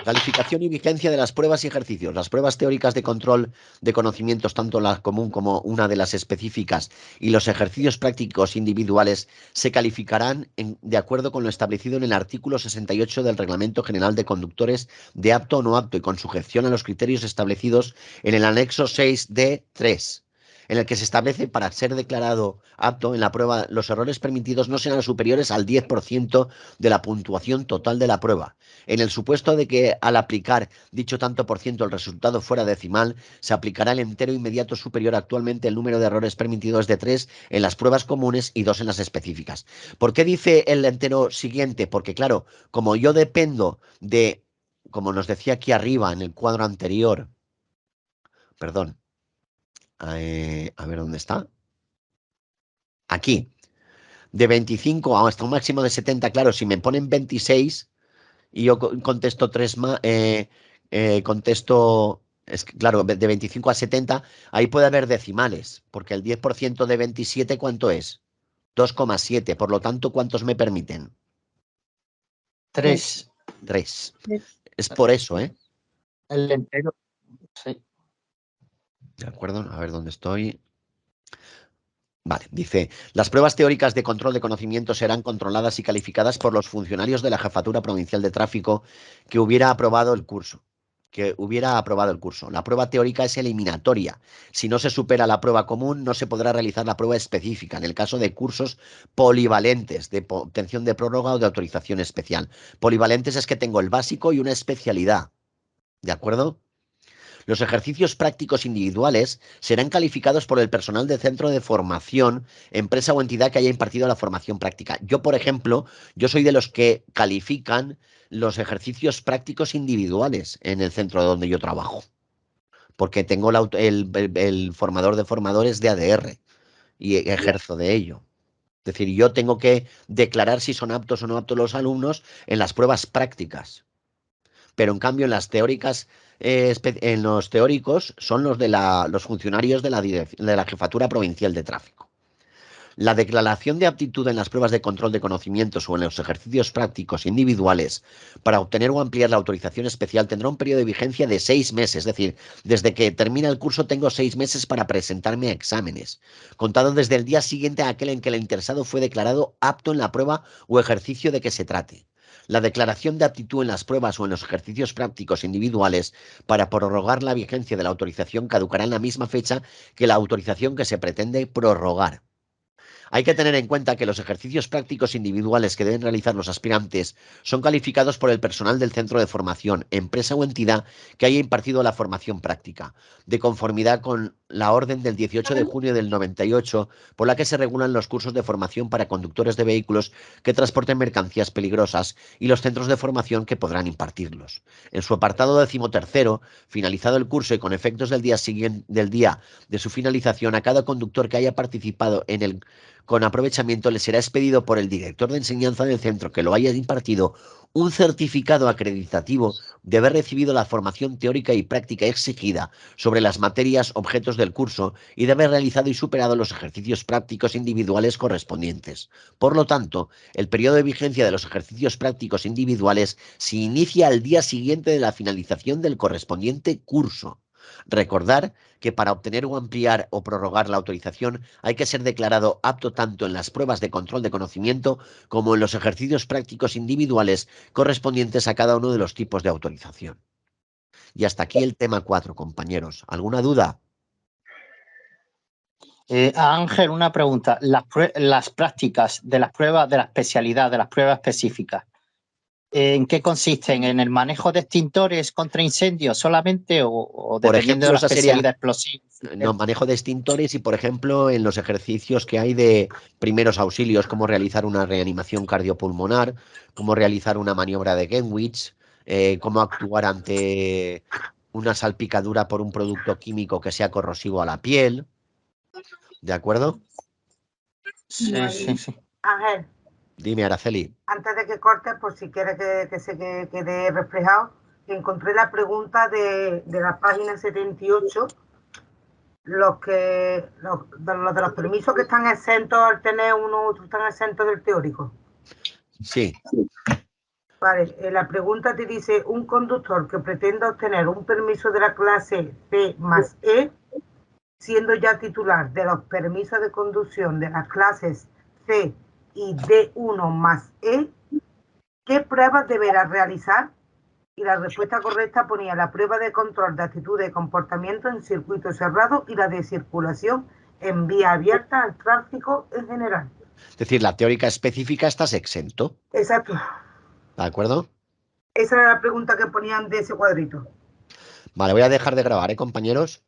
Calificación y vigencia de las pruebas y ejercicios. Las pruebas teóricas de control de conocimientos, tanto la común como una de las específicas, y los ejercicios prácticos individuales se calificarán de acuerdo con lo establecido en el artículo 68 del Reglamento General de Conductores de apto o no apto y con sujeción a los criterios establecidos en el anexo 6D3. En el que se establece para ser declarado apto en la prueba, los errores permitidos no serán superiores al 10% de la puntuación total de la prueba. En el supuesto de que al aplicar dicho tanto por ciento el resultado fuera decimal, se aplicará el entero inmediato superior. Actualmente el número de errores permitidos es de 3 en las pruebas comunes y 2 en las específicas. ¿Por qué dice el entero siguiente? Porque claro, como yo dependo de, como nos decía aquí arriba en el cuadro anterior, perdón, a ver dónde está. Aquí, de 25 hasta un máximo de 70, claro, si me ponen 26 y yo contesto 3 más, contesto, claro, de 25 a 70, ahí puede haber decimales, porque el 10% de 27, ¿cuánto es? 2,7, por lo tanto, ¿cuántos me permiten? 3. 3. Es por eso, ¿eh? El entero. Sí. De acuerdo, a ver dónde estoy. Vale, dice, las pruebas teóricas de control de conocimiento serán controladas y calificadas por los funcionarios de la Jefatura Provincial de Tráfico que hubiera aprobado el curso. La prueba teórica es eliminatoria. Si no se supera la prueba común, no se podrá realizar la prueba específica, en el caso de cursos polivalentes de obtención de prórroga o de autorización especial. Polivalentes es que tengo el básico y una especialidad. ¿De acuerdo? Los ejercicios prácticos individuales serán calificados por el personal del centro de formación, empresa o entidad que haya impartido la formación práctica. Yo, por ejemplo, yo soy de los que califican los ejercicios prácticos individuales en el centro donde yo trabajo, porque tengo el formador de formadores de ADR y ejerzo de ello. Es decir, yo tengo que declarar si son aptos o no aptos los alumnos en las pruebas prácticas. Pero en cambio en las teóricas, en los teóricos son los de los funcionarios de la Jefatura Provincial de Tráfico. La declaración de aptitud en las pruebas de control de conocimientos o en los ejercicios prácticos individuales para obtener o ampliar la autorización especial tendrá un periodo de vigencia de 6 meses, es decir, desde que termina el curso tengo 6 meses para presentarme a exámenes, contado desde el día siguiente a aquel en que el interesado fue declarado apto en la prueba o ejercicio de que se trate. La declaración de aptitud en las pruebas o en los ejercicios prácticos individuales para prorrogar la vigencia de la autorización caducará en la misma fecha que la autorización que se pretende prorrogar. Hay que tener en cuenta que los ejercicios prácticos individuales que deben realizar los aspirantes son calificados por el personal del centro de formación, empresa o entidad que haya impartido la formación práctica, de conformidad con la orden del 18 de junio del 98, por la que se regulan los cursos de formación para conductores de vehículos que transporten mercancías peligrosas y los centros de formación que podrán impartirlos. En su apartado 13º, finalizado el curso y con efectos del día siguiente del día de su finalización, a cada conductor que haya participado en el con aprovechamiento le será expedido por el director de enseñanza del centro que lo haya impartido un certificado acreditativo de haber recibido la formación teórica y práctica exigida sobre las materias objetos del curso y de haber realizado y superado los ejercicios prácticos individuales correspondientes. Por lo tanto, el periodo de vigencia de los ejercicios prácticos individuales se inicia al día siguiente de la finalización del correspondiente curso. Recordar que para obtener o ampliar o prorrogar la autorización hay que ser declarado apto tanto en las pruebas de control de conocimiento como en los ejercicios prácticos individuales correspondientes a cada uno de los tipos de autorización. Y hasta aquí el tema 4, compañeros. ¿Alguna duda? Ángel, una pregunta. Las prácticas de las pruebas de la especialidad, de las pruebas específicas, ¿en qué consisten? ¿En el manejo de extintores contra incendios solamente o Por dependiendo ejemplo, de la esa especialidad sería explosiva? no, manejo de extintores y, por ejemplo, en los ejercicios que hay de primeros auxilios, cómo realizar una reanimación cardiopulmonar, cómo realizar una maniobra de Genwich, cómo actuar ante una salpicadura por un producto químico que sea corrosivo a la piel. ¿De acuerdo? Sí, sí, sí. Ángel, Dime, Araceli. antes de que cortes, por si quieres que se quede reflejado, encontré la pregunta de la página 78, los de los permisos que están exentos al tener uno, otros están exentos del teórico. Sí. Vale, la pregunta te dice, un conductor que pretenda obtener un permiso de la clase C más E, siendo ya titular de los permisos de conducción de las clases C y D1 más E, ¿qué pruebas deberá realizar? Y la respuesta correcta ponía la prueba de control de actitud de comportamiento en circuito cerrado y la de circulación en vía abierta al tráfico en general. Es decir, la teórica específica estás exento. Exacto. ¿De acuerdo? Esa era la pregunta que ponían de ese cuadrito. Vale, voy a dejar de grabar, compañeros.